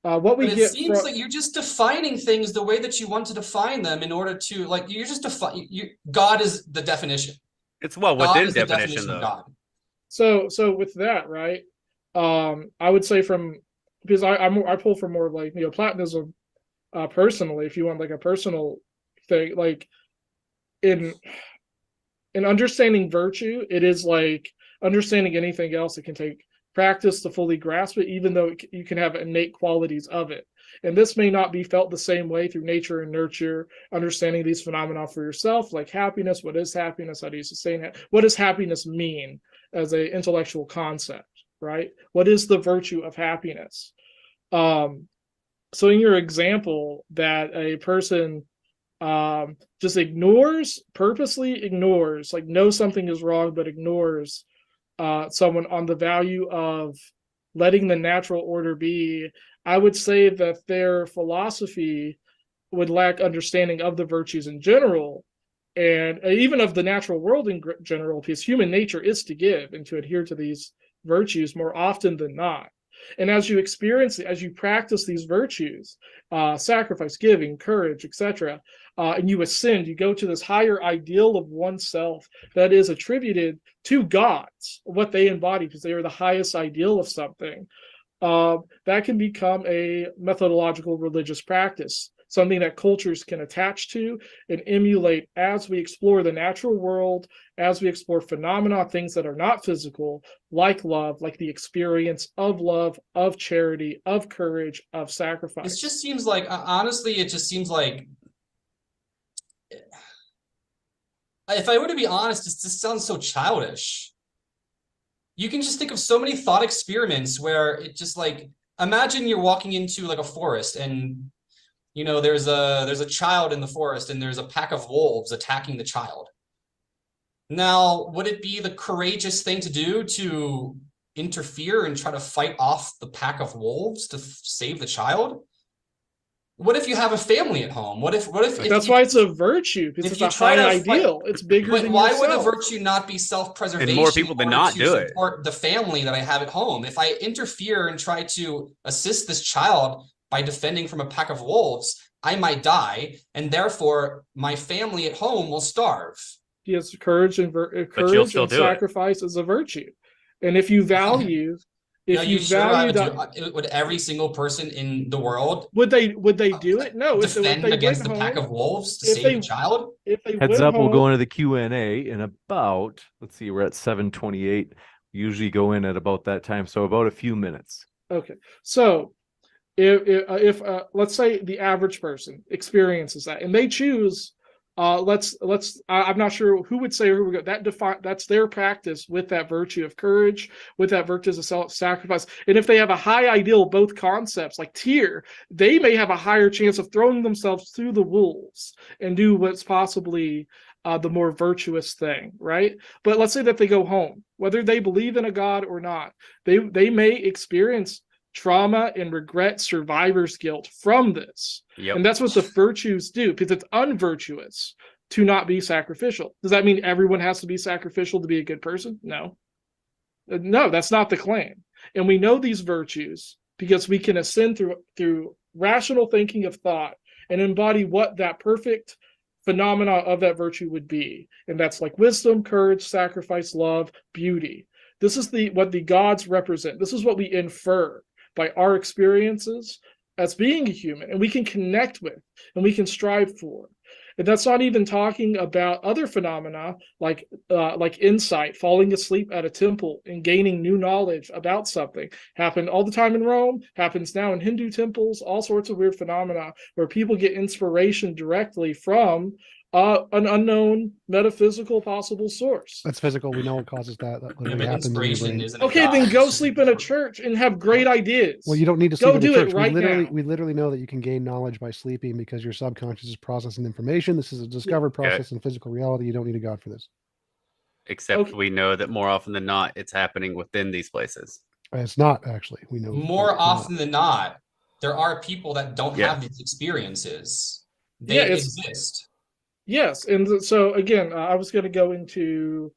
It seems like you're just defining things the way that you want to define them in order to you're just God is the definition. It's within definition though. God. So with that, right? I would say because I pull from more like Neoplatonism personally. If you want like a personal thing, like in understanding virtue, it is like understanding anything else. It can take practice to fully grasp it, even though you can have innate qualities of it. And this may not be felt the same way through nature and nurture, understanding these phenomena for yourself, like happiness. What is happiness? How do you sustain it? What does happiness mean as an intellectual concept, right? What is the virtue of happiness? So in your example that a person just purposely ignores, like knows something is wrong, but ignores someone on the value of letting the natural order be, I would say that their philosophy would lack understanding of the virtues in general, and even of the natural world in general, because human nature is to give and to adhere to these virtues more often than not. And as you experience it, as you practice these virtues, sacrifice, giving, courage, etc., and you ascend, you go to this higher ideal of oneself that is attributed to gods, what they embody, because they are the highest ideal of something. That can become a methodological religious practice, something that cultures can attach to and emulate as we explore the natural world, as we explore phenomena, things that are not physical, like love, like the experience of love, of charity, of courage, of sacrifice. It just seems like, honestly, it just seems like, if I were to be honest, it just sounds so childish. You can just think of so many thought experiments where it just like, imagine you're walking into like a forest and there's a child in the forest and there's a pack of wolves attacking the child. Now, would it be the courageous thing to do to interfere and try to fight off the pack of wolves to save the child? What if you have a family at home? What if that's why it's a virtue, because it's a high ideal. It's bigger than why yourself. Would a virtue not be self-preservation? And more people than not do it. Support the family that I have at home. If I interfere and try to assist this child by defending from a pack of wolves, I might die, and therefore my family at home will starve. Yes, courage and sacrifice is a virtue, and if you value, would every single person in the world would they do it? No, defend against the pack of wolves to save the child. If they heads up, we'll go into the Q&A in about, let's see, we're at 7:28. We usually go in at about that time, so about a few minutes. Okay, so if let's say the average person experiences that and they choose, I'm not sure who would say or who would go, that's their practice with that virtue of courage, with that virtue of self-sacrifice. And if they have a high ideal, both concepts like tier, they may have a higher chance of throwing themselves through the wolves and do what's possibly the more virtuous thing, right? But let's say that they go home, whether they believe in a god or not, they may experience trauma and regret, survivor's guilt from this. Yep. And that's what the virtues do, because it's unvirtuous to not be sacrificial. Does that mean everyone has to be sacrificial to be a good person? No, that's not the claim. And we know these virtues because we can ascend through rational thinking of thought and embody what that perfect phenomena of that virtue would be. And that's like wisdom, courage, sacrifice, love, beauty. This is what the gods represent. This is what we infer by our experiences as being a human, and we can connect with, and we can strive for. And that's not even talking about other phenomena like insight, falling asleep at a temple and gaining new knowledge about something. Happened all the time in Rome, happens now in Hindu temples, all sorts of weird phenomena where people get inspiration directly from an unknown metaphysical possible source. That's physical. We know what causes that. That literally happens in your brain. Okay, then go sleep in a church and have great ideas. Well, you don't need to sleep in a church. Now. We literally know that you can gain knowledge by sleeping because your subconscious is processing information. This is a discovered process in physical reality. You don't need a god for this. Except we know that more often than not, it's happening within these places. It's not actually. We know more often than not, there are people that don't have these experiences. They exist. Yes, and so again, I was going to go into.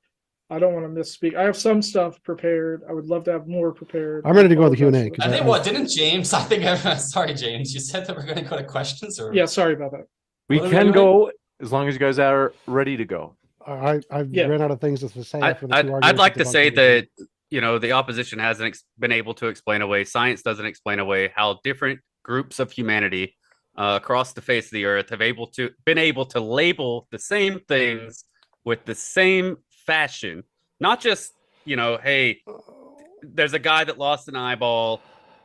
I don't want to misspeak. I have some stuff prepared. I would love to have more prepared. I'm ready to go to the Q&A. I think didn't James? Sorry, James. You said that we're going to go to questions, or sorry about that. We can go as long as you guys are ready to go. I ran out of things to say. I'd like to say that the opposition hasn't been able to explain away. Science doesn't explain away how different groups of humanity across the face of the earth have been able to label the same things with the same fashion. Not just hey, there's a guy that lost an eyeball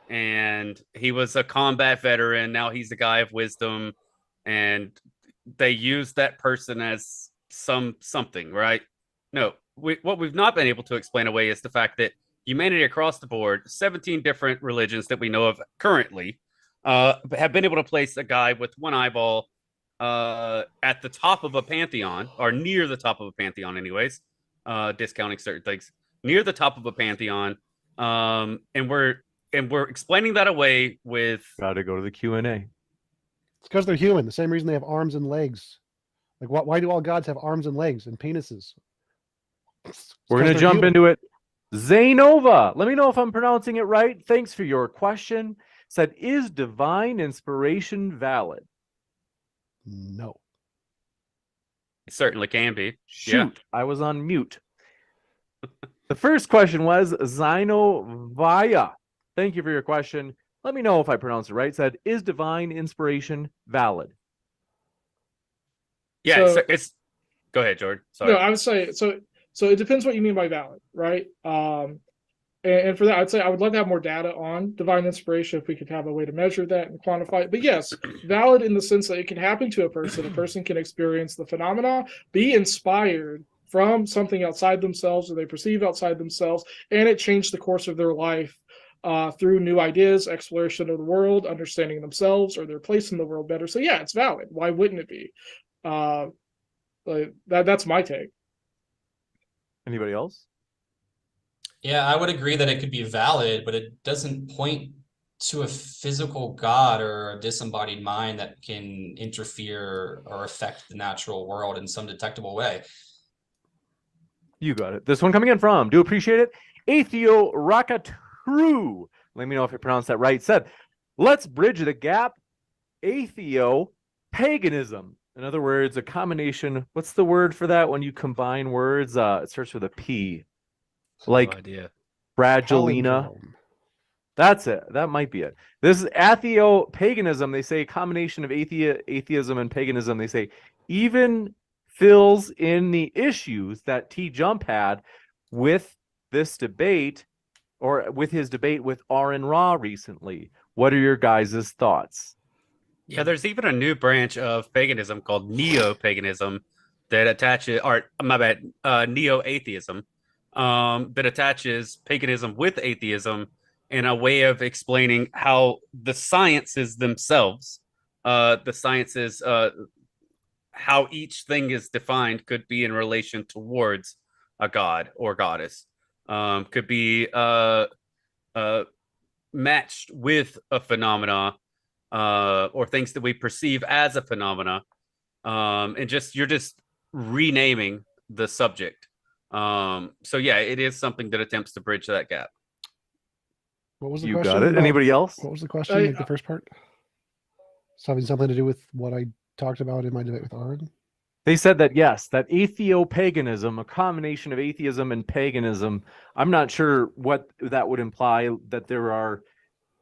and he was a combat veteran, now he's a guy of wisdom, and they use that person as something, right? No, what we've not been able to explain away is the fact that humanity across the board, 17 different religions that we know of currently, have been able to place a guy with one eyeball at the top of a pantheon, or near the top of a pantheon anyways, discounting certain things, near the top of a pantheon, and we're explaining that away with Got to go to the Q&A. It's because they're human. The same reason they have arms and legs. Like, why do all gods have arms and legs and penises? We're going to jump into it. Zaynova, let me know if I'm pronouncing it right. Thanks for your question. Said, is divine inspiration valid? No. it certainly can be. Shoot, I was on mute. The first question was Zainovaya. Thank you for your question. Let me know if I pronounced it right. Said, is divine inspiration valid? Yeah, So- it's go ahead, George. Sorry. No, I would say so it depends what you mean by valid, right? And for that, I'd say I would love to have more data on divine inspiration if we could have a way to measure that and quantify it. But yes, valid in the sense that it can happen to a person. A person can experience the phenomena, be inspired from something outside themselves or they perceive outside themselves, and it changed the course of their life through new ideas, exploration of the world, understanding themselves or their place in the world better. So yeah, it's valid. Why wouldn't it be? That's my take. Anybody else? Yeah, I would agree that it could be valid, but it doesn't point to a physical God or a disembodied mind that can interfere or affect the natural world in some detectable way. You got it. This one coming in from, do appreciate it, Atheo Rakatru. Let me know if I pronounced that right. Said, let's bridge the gap. Atheo paganism. In other words, a combination. What's the word for that when you combine words? It starts with a P. Like No idea. Fragilina. Palindrome. That's it. That might be it. This is atheo paganism. They say a combination of atheism and paganism. They say even fills in the issues that TJump had with this debate, or with his debate with Aaron Ra recently. What are your guys' thoughts? Yeah, there's even a new branch of paganism called neo-paganism that attaches, or my bad, neo-atheism, that attaches paganism with atheism in a way of explaining how the sciences themselves, how each thing is defined could be in relation towards a god or goddess, could be matched with a phenomena, or things that we perceive as a phenomena, and you're just renaming the subject. So yeah, it is something that attempts to bridge that gap. What was the You question? got it. about- Anybody else? What was the question? Like the first part? It's having something to do with what I talked about in my debate with Aaron? They said that, yes, that atheo-paganism, a combination of atheism and paganism, I'm not sure what that would imply, that there are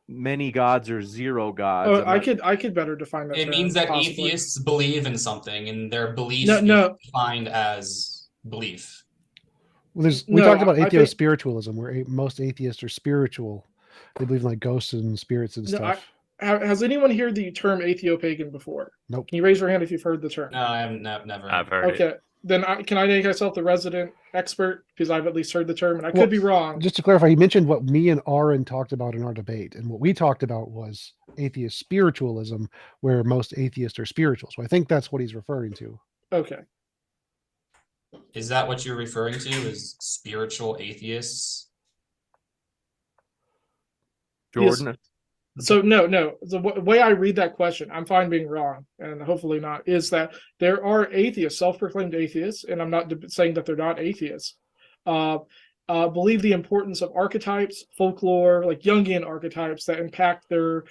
many gods or zero gods. Oh, I could better define that It term, means that possibly. atheists believe in something and their belief No. is defined as belief. Well, we No, talked about I think- atheo-spiritualism, where most atheists are spiritual. They believe in like ghosts and spirits and No, stuff. Has anyone heard the term atheo-pagan before? Nope. Can you raise your hand if you've heard the term? No, I haven't, never. I've heard it. Okay, then can I make myself the resident expert because I've at least heard the term, and I Well, could be wrong. Just to clarify, he mentioned what me and Aaron talked about in our debate, and what we talked about was atheist spiritualism, where most atheists are spiritual. So I think that's what he's referring to. Okay. Is that what you're referring to, is spiritual atheists? Jordan. So no. The way I read that question, I'm fine being wrong, and hopefully not, is that there are atheists, self-proclaimed atheists, and I'm not saying that they're not atheists, believe the importance of archetypes, folklore, like Jungian archetypes that impact their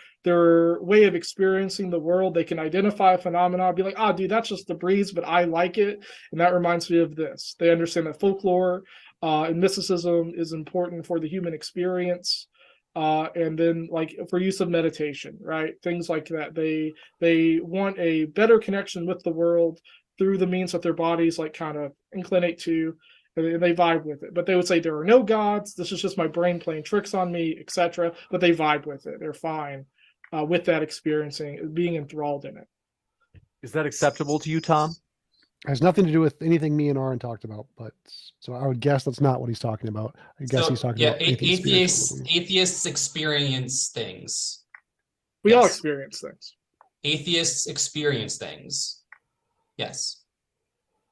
way of experiencing the world. They can identify a phenomenon, be like, dude, that's just the breeze, but I like it, and that reminds me of this. They understand that folklore and mysticism is important for the human experience. And then like for use of meditation, right? Things like that. They want a better connection with the world through the means that their bodies like kind of inclinate to, and they vibe with it. But they would say there are no gods. This is just my brain playing tricks on me, etc. But they vibe with it. They're fine with that experiencing, being enthralled in it. Is that acceptable to you, Tom? It has nothing to do with anything me and Aaron talked about, but so I would guess that's not what he's talking about. I guess he's talking about atheists spiritualism. experience things. We all Yes. experience things. Atheists experience things. Yes.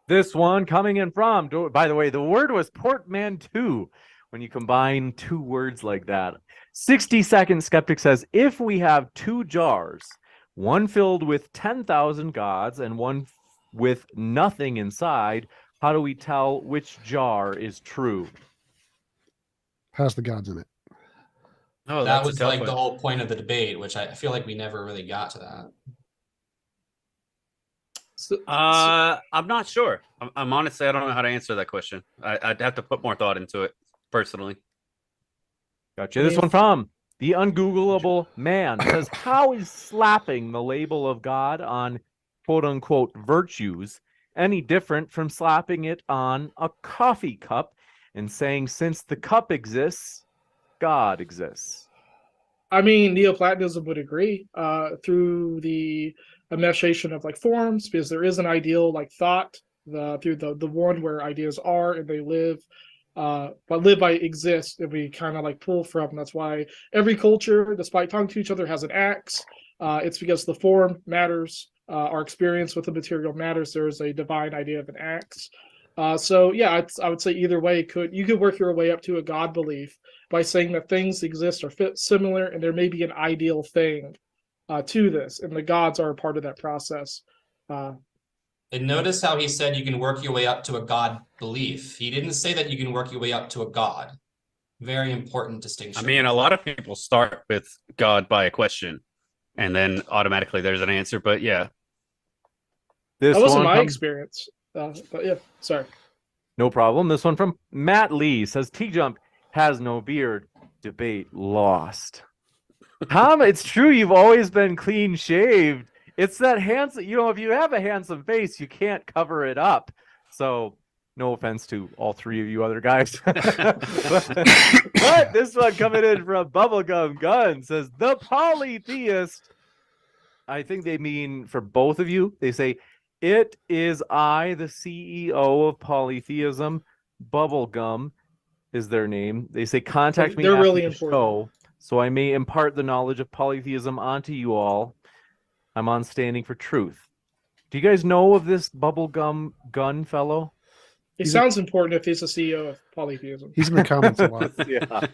This one coming in from, by the way, the word was portmanteau when you combine two words like that. 60-second skeptic says, if we have two jars, one filled with 10,000 gods and one with nothing inside, how do we tell which jar is true? Has the gods in it. Oh, That that's a was tough like one. the whole point of the debate, which I feel like we never really got to that. I'm not sure. I'm honestly, I don't know how to answer that question. I'd have to put more thought into it personally. Gotcha. This one from the ungoogleable man says, how is slapping the label of God on quote unquote virtues any different from slapping it on a coffee cup and saying, since the cup exists, God exists? I mean, Neoplatonism would agree through the emancipation of like forms, because there is an ideal like thought through the one where ideas are and they live, but live by exist, and we kind of like pull from. That's why every culture, despite talking to each other, has an axe. It's because the form matters. Our experience with the material matters. There is a divine idea of an axe. So yeah, I would say either way you could work your way up to a God belief by saying that things exist or fit similar, and there may be an ideal thing to this, and the gods are a part of that process. And notice how he said you can work your way up to a God belief. He didn't say that you can work your way up to a God. Very important distinction. I mean, a lot of people start with God by a question, and then automatically there's an answer. But yeah, That wasn't my experience. But yeah, sorry. No problem. This one from Matt Lee says, TJump has no beard. Debate lost. Tom, it's true. You've always been clean shaved. It's that handsome, if you have a handsome face, you can't cover it up. So no offense to all three of you other guys. but this one coming in from Bubblegum Gun says, the polytheist, I think they mean for both of you. They say, it is I, the CEO of Polytheism. Bubblegum is their name. They say, contact me They're after really the important. show so I may impart the knowledge of polytheism onto you all. I'm on standing for truth. Do you guys know of this Bubblegum Gun fellow? It sounds important if he's the CEO of Polytheism. He's in the comments a lot. Yeah,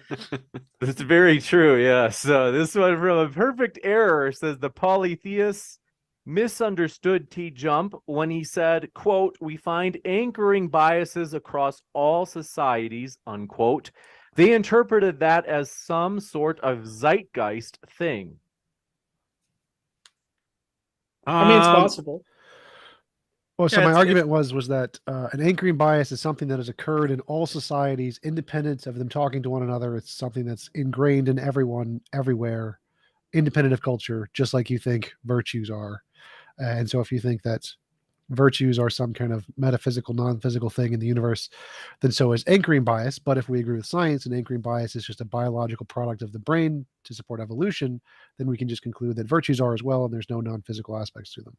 that's very true. Yeah. So this one from A Perfect Error says the polytheists misunderstood TJump when he said, quote, we find anchoring biases across all societies, unquote. They interpreted that as some sort of zeitgeist thing. I mean, it's possible. Well, so Yeah, my it's- argument was that an anchoring bias is something that has occurred in all societies, independent of them talking to one another. It's something that's ingrained in everyone, everywhere, independent of culture, just like you think virtues are. And so if you think that virtues are some kind of metaphysical, non-physical thing in the universe, then so is anchoring bias. But if we agree with science and anchoring bias is just a biological product of the brain to support evolution, then we can just conclude that virtues are as well, and there's no non-physical aspects to them.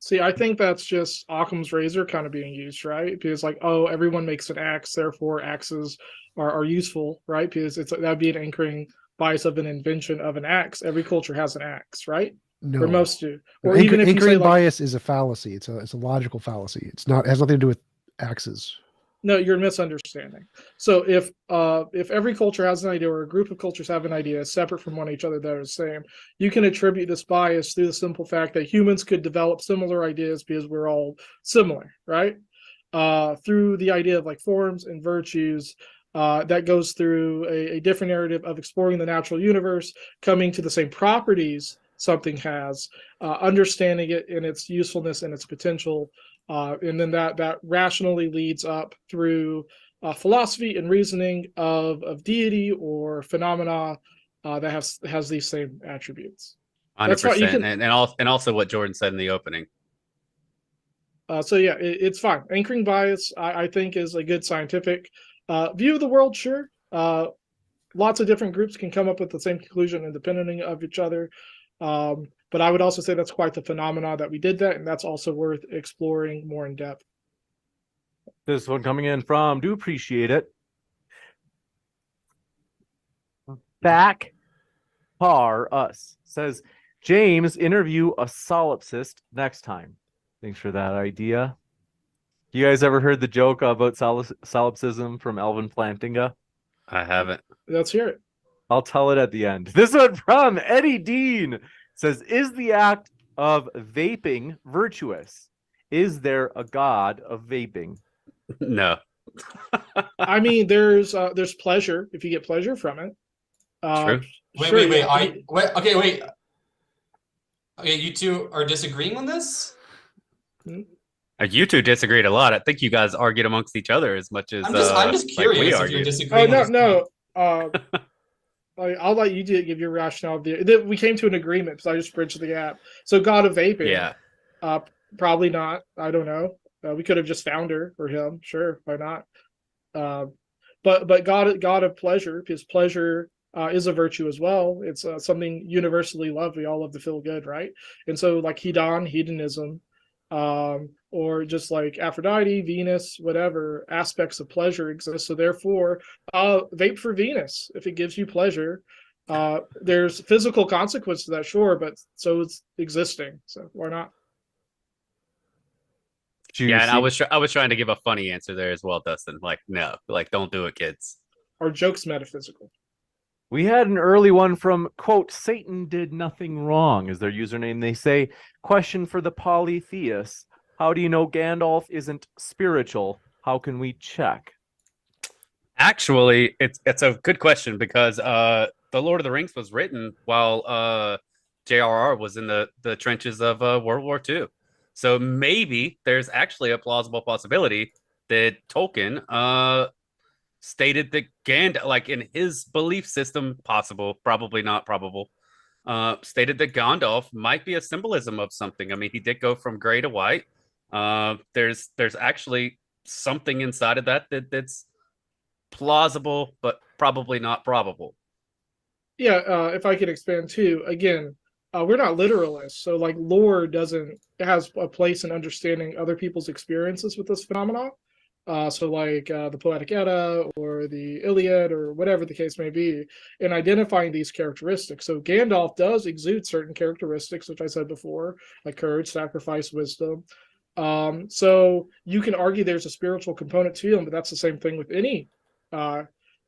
See, I think that's just Occam's razor kind of being used, right? Because like, oh, everyone makes an axe, therefore axes are useful, right? Because that'd be an anchoring bias of an invention of an axe. Every culture has an axe, right? No, Or most do. Or Anchor, even if you anchoring say like, bias is a fallacy. It's a logical fallacy. It has nothing to do with axes. no, you're misunderstanding. So if every culture has an idea, or a group of cultures have an idea separate from one each other that are the same, you can attribute this bias through the simple fact that humans could develop similar ideas because we're all similar, right? Through the idea of like forms and virtues, that goes through a different narrative of exploring the natural universe, coming to the same properties something has, understanding it in its usefulness and its potential. And then that rationally leads up through philosophy and reasoning of deity or phenomena that has these same attributes. 100%. And also what Jordan said in the opening. So yeah, it's fine. Anchoring bias, I think, is a good scientific view of the world. Sure, lots of different groups can come up with the same conclusion independently of each other. But I would also say that's quite the phenomena that we did that, and that's also worth exploring more in depth. This one coming in from, do appreciate it. Back par us says, James, interview a solipsist next time. Thanks for that idea. You guys ever heard the joke about solipsism from Alvin Plantinga? I haven't. Let's hear it. I'll tell it at the end. This one from Eddie Dean says, is the act of vaping virtuous? Is there a god of vaping? No. I mean, there's pleasure if you get pleasure from it. True. Wait. Okay, you two are disagreeing on this? You two disagreed a lot. I think you guys argued amongst each other as much as I'm just like curious we if you're argued. disagreeing. I'll let you give your rationale. We came to an agreement because I just bridged the gap. So God of vaping, Yeah. probably not. I don't know. We could have just found her or him. Sure, why not? But God of pleasure, because pleasure is a virtue as well. It's something universally loved. We all love to feel good, right? And so like hedonism, or just like Aphrodite, Venus, whatever aspects of pleasure exist. So therefore, vape for Venus if it gives you pleasure. There's physical consequence to that, sure, but so it's existing. So why not? Yeah, and I was trying to give a funny answer there as well, Dustin. Like, no, like don't do it, kids. Our joke's metaphysical. We had an early one from, quote, Satan did nothing wrong is their username. They say, question for the polytheists. How do you know Gandalf isn't spiritual? How can we check? Actually, it's a good question because The Lord of the Rings was written while J.R.R. was in the trenches of World War II. So maybe there's actually a plausible possibility that Tolkien stated that Gandalf, like in his belief system, possible, probably not probable, stated that Gandalf might be a symbolism of something. I mean, he did go from gray to white. There's actually something inside of that's plausible, but probably not probable. Yeah, if I could expand too, again, we're not literalists, so like lore has a place in understanding other people's experiences with this phenomenon. So like the Poetic Edda or the Iliad or whatever the case may be, in identifying these characteristics. So Gandalf does exude certain characteristics, which I said before, like courage, sacrifice, wisdom. So you can argue there's a spiritual component to him, but that's the same thing with any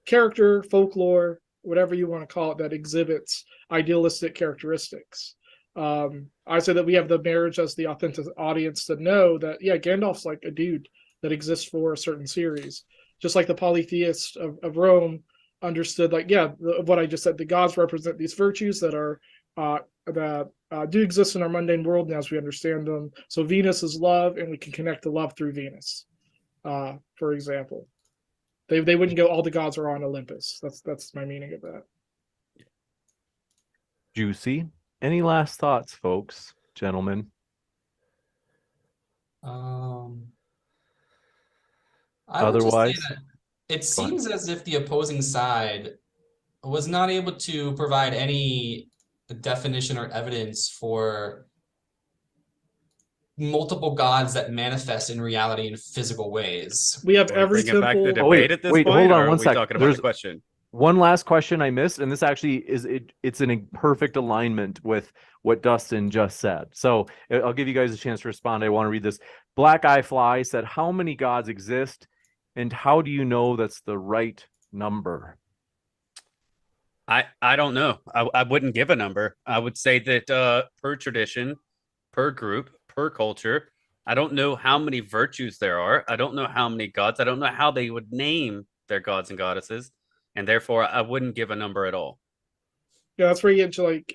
character, folklore, whatever you want to call it, that exhibits idealistic characteristics. I say that we have the marriage as the authentic audience to know that, yeah, Gandalf's like a dude that exists for a certain series. Just like the polytheists of Rome understood, like, yeah, what I just said, the gods represent these virtues that are do exist in our mundane world and as we understand them. So Venus is love, and we can connect to love through Venus, for example. They wouldn't go, all the gods are on Olympus. That's my meaning of that. Juicy. Any last thoughts, folks, gentlemen? I would just say Otherwise, that it seems as if the opposing side was not able to provide any definition or evidence for multiple gods that manifest in reality in physical ways. We have every Bring it back to temple. debate at this wait, point, hold on or are one we sec. talking about There's the question? one last question I missed, and this actually it's in a perfect alignment with what Dustin just said. So I'll give you guys a chance to respond. I want to read this. Black Eye Fly said, how many gods exist, and how do you know that's the right number? I don't know. I wouldn't give a number. I would say that per tradition, per group, per culture, I don't know how many virtues there are. I don't know how many gods. I don't know how they would name their gods and goddesses, and therefore I wouldn't give a number at all. Yeah, that's where you get to like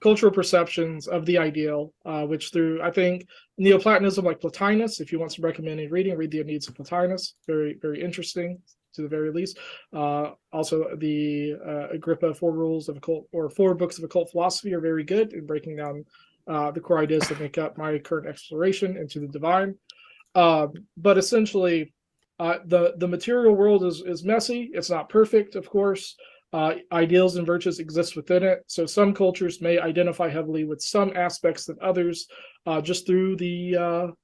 cultural perceptions of the ideal, which through, I think, Neoplatonism, like Plotinus, if you want some recommended reading, read the Aeneid of Plotinus. Very, very interesting, to the very least. Also, the Agrippa 4 rules of occult, or 4 books of occult philosophy, are very good in breaking down the core ideas that make up my current exploration into the divine. But essentially, the material world is messy. It's not perfect, of course. Ideals and virtues exist within it. So some cultures may identify heavily with some aspects than others, just through the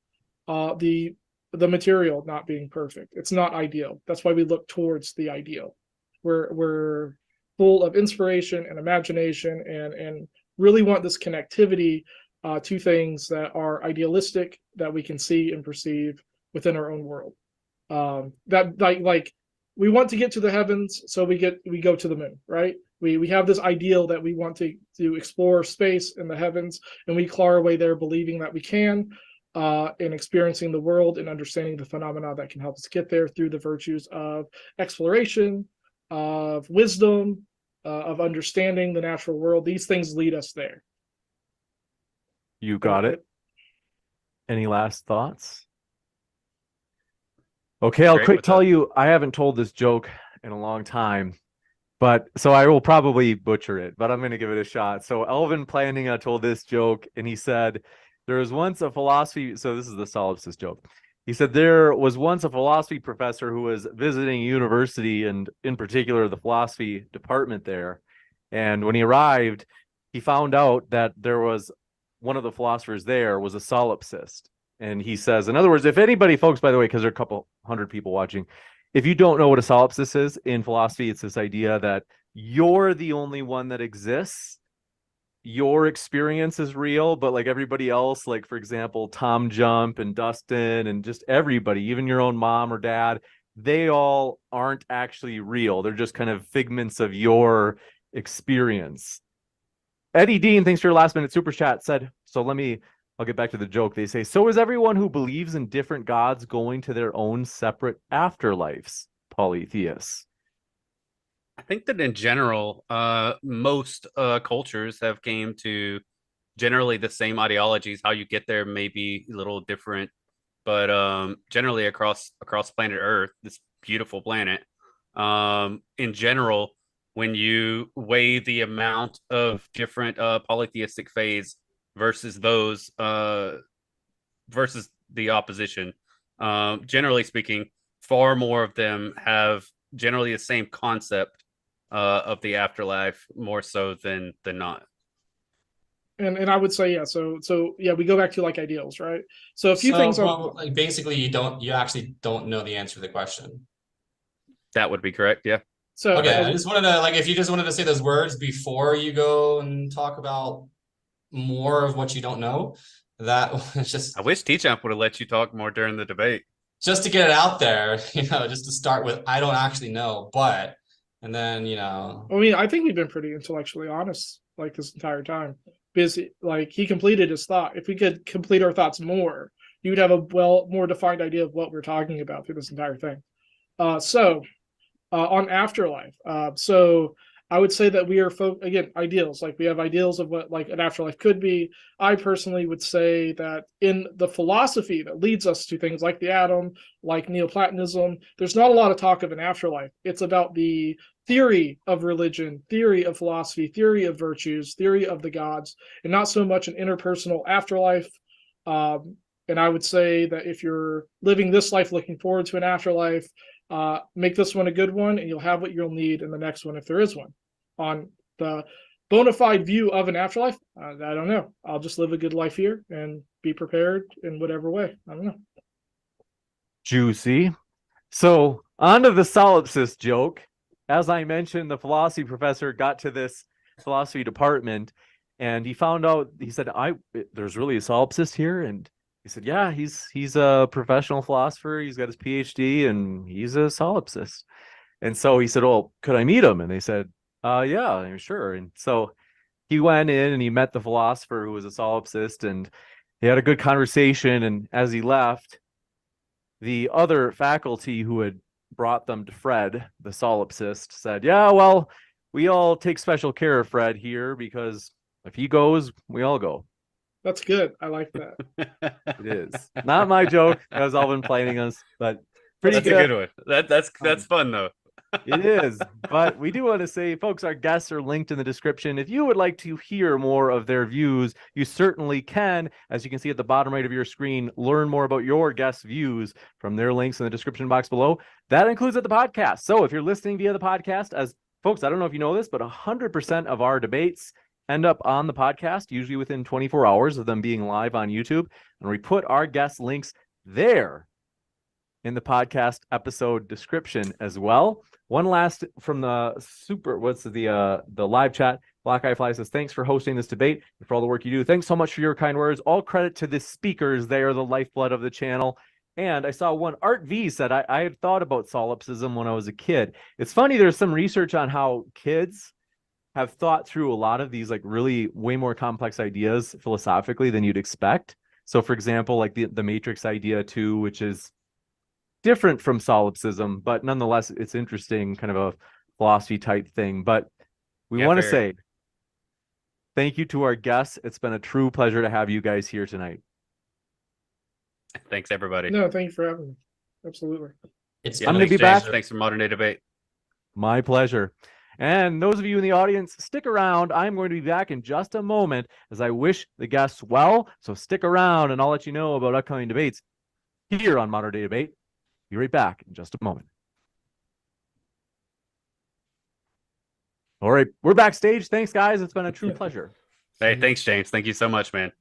material not being perfect. It's not ideal. That's why we look towards the ideal. We're full of inspiration and imagination, and really want this connectivity to things that are idealistic, that we can see and perceive within our own world. That like we want to get to the heavens, so we go to the moon, right? We have this ideal that we want to explore space in the heavens, and we claw our way there, believing that we can, and experiencing the world and understanding the phenomena that can help us get there through the virtues of exploration, of wisdom, of understanding the natural world. These things lead us there. You got it. Any last thoughts? Okay, I'll Great quick with tell that. you, I haven't told this joke in a long time, but so I will probably butcher it, but I'm going to give it a shot. So Elvin Plantinga told this joke, and he said, there was once a philosophy, so this is the solipsist joke. He said, there was once a philosophy professor who was visiting a university, and in particular, the philosophy department there. And when he arrived, he found out that there was one of the philosophers there was a solipsist. And he says, in other words, if anybody, folks, by the way, because there are a couple hundred people watching, if you don't know what a solipsist is in philosophy, it's this idea that you're the only one that exists. Your experience is real, but like everybody else, like, for example, TJump and Dustin and just everybody, even your own mom or dad, they all aren't actually real. They're just kind of figments of your experience. Eddie Dean, thanks for your last minute super chat, said, I'll get back to the joke. They say, so is everyone who believes in different gods going to their own separate afterlives, polytheists? I think that in general, most cultures have came to generally the same ideologies. How you get there may be a little different, but generally across planet Earth, this beautiful planet, in general, when you weigh the amount of different polytheistic faiths versus those versus the opposition, generally speaking, far more of them have generally the same concept of the afterlife more so than not. And I would say, yeah, so yeah, we go back to like ideals, right? So a few things well, like basically you actually don't know the answer to the question. That would be correct, yeah. So okay, I just wanted to, like, if you just wanted to say those words before you go and talk about more of what you don't know, that was just, I wish TJump would have let you talk more during the debate. Just to get it out there, just to start with, I don't actually know, but, and then, I mean, I think we've been pretty intellectually honest like this entire time. Because like he completed his thought. If we could complete our thoughts more, you would have a more defined idea of what we're talking about through this entire thing. On afterlife, so I would say that we are again ideals. Like we have ideals of what like an afterlife could be. I personally would say that in the philosophy that leads us to things like the atom, like Neoplatonism, there's not a lot of talk of an afterlife. It's about the theory of religion, theory of philosophy, theory of virtues, theory of the gods, and not so much an interpersonal afterlife. And I would say that if you're living this life looking forward to an afterlife, make this one a good one, and you'll have what you'll need in the next one if there is one. On the bona fide view of an afterlife, I don't know. I'll just live a good life here and be prepared in whatever way. I don't know. Juicy. So on to the solipsist joke. As I mentioned, the philosophy professor got to this philosophy department, and he found out, he said, there's really a solipsist here? And he said, yeah, he's a professional philosopher. He's got his PhD, and he's a solipsist. And so he said, well, could I meet him? And they said, yeah, sure. And so he went in and he met the philosopher who was a solipsist, and they had a good conversation. And as he left, the other faculty who had brought them to Fred, the solipsist, said, yeah, well, we all take special care of Fred here, because if he goes, we all go. That's good. I like that. It is not my joke. That was Alvin playing us, but pretty That's good. a good one. That's fun though. It is. But we do want to say, folks, our guests are linked in the description. If you would like to hear more of their views, you certainly can. As you can see at the bottom right of your screen, learn more about your guests' views from their links in the description box below. That includes at the podcast. So if you're listening via the podcast, as folks, I don't know if you know this, but 100% of our debates end up on the podcast, usually within 24 hours of them being live on YouTube. And we put our guest links there in the podcast episode description as well. One last from the live chat. Black Eye Fly says, thanks for hosting this debate and for all the work you do. Thanks so much for your kind words. All credit to the speakers. They are the lifeblood of the channel. And I saw one, Art V said, I had thought about solipsism when I was a kid. It's funny, there's some research on how kids have thought through a lot of these like really way more complex ideas philosophically than you'd expect. So for example, like the matrix idea too, which is different from solipsism, but nonetheless, it's interesting, kind of a philosophy type thing. But we want to say thank you to our guests. It's been a true pleasure to have you guys here tonight. Thanks, everybody. No, thank you for having me. Absolutely. I'm going to be back. Thanks for Modern Day Debate. My pleasure. And those of you in the audience, stick around. I'm going to be back in just a moment as I wish the guests well. So stick around and I'll let you know about upcoming debates here on Modern Day Debate. Be right back in just a moment. All right, we're backstage. Thanks, guys. It's been a true pleasure. Hey, thanks, James. Thank you so much, man.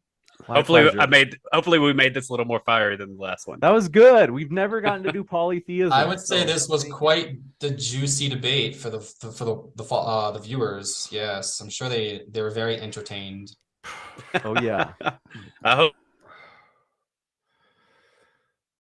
My Hopefully pleasure. we made this a little more fiery than the last one. That was good. We've never gotten to do polytheism. I would say this was quite the juicy debate for the viewers. Yes, I'm sure they were very entertained. Oh yeah. I hope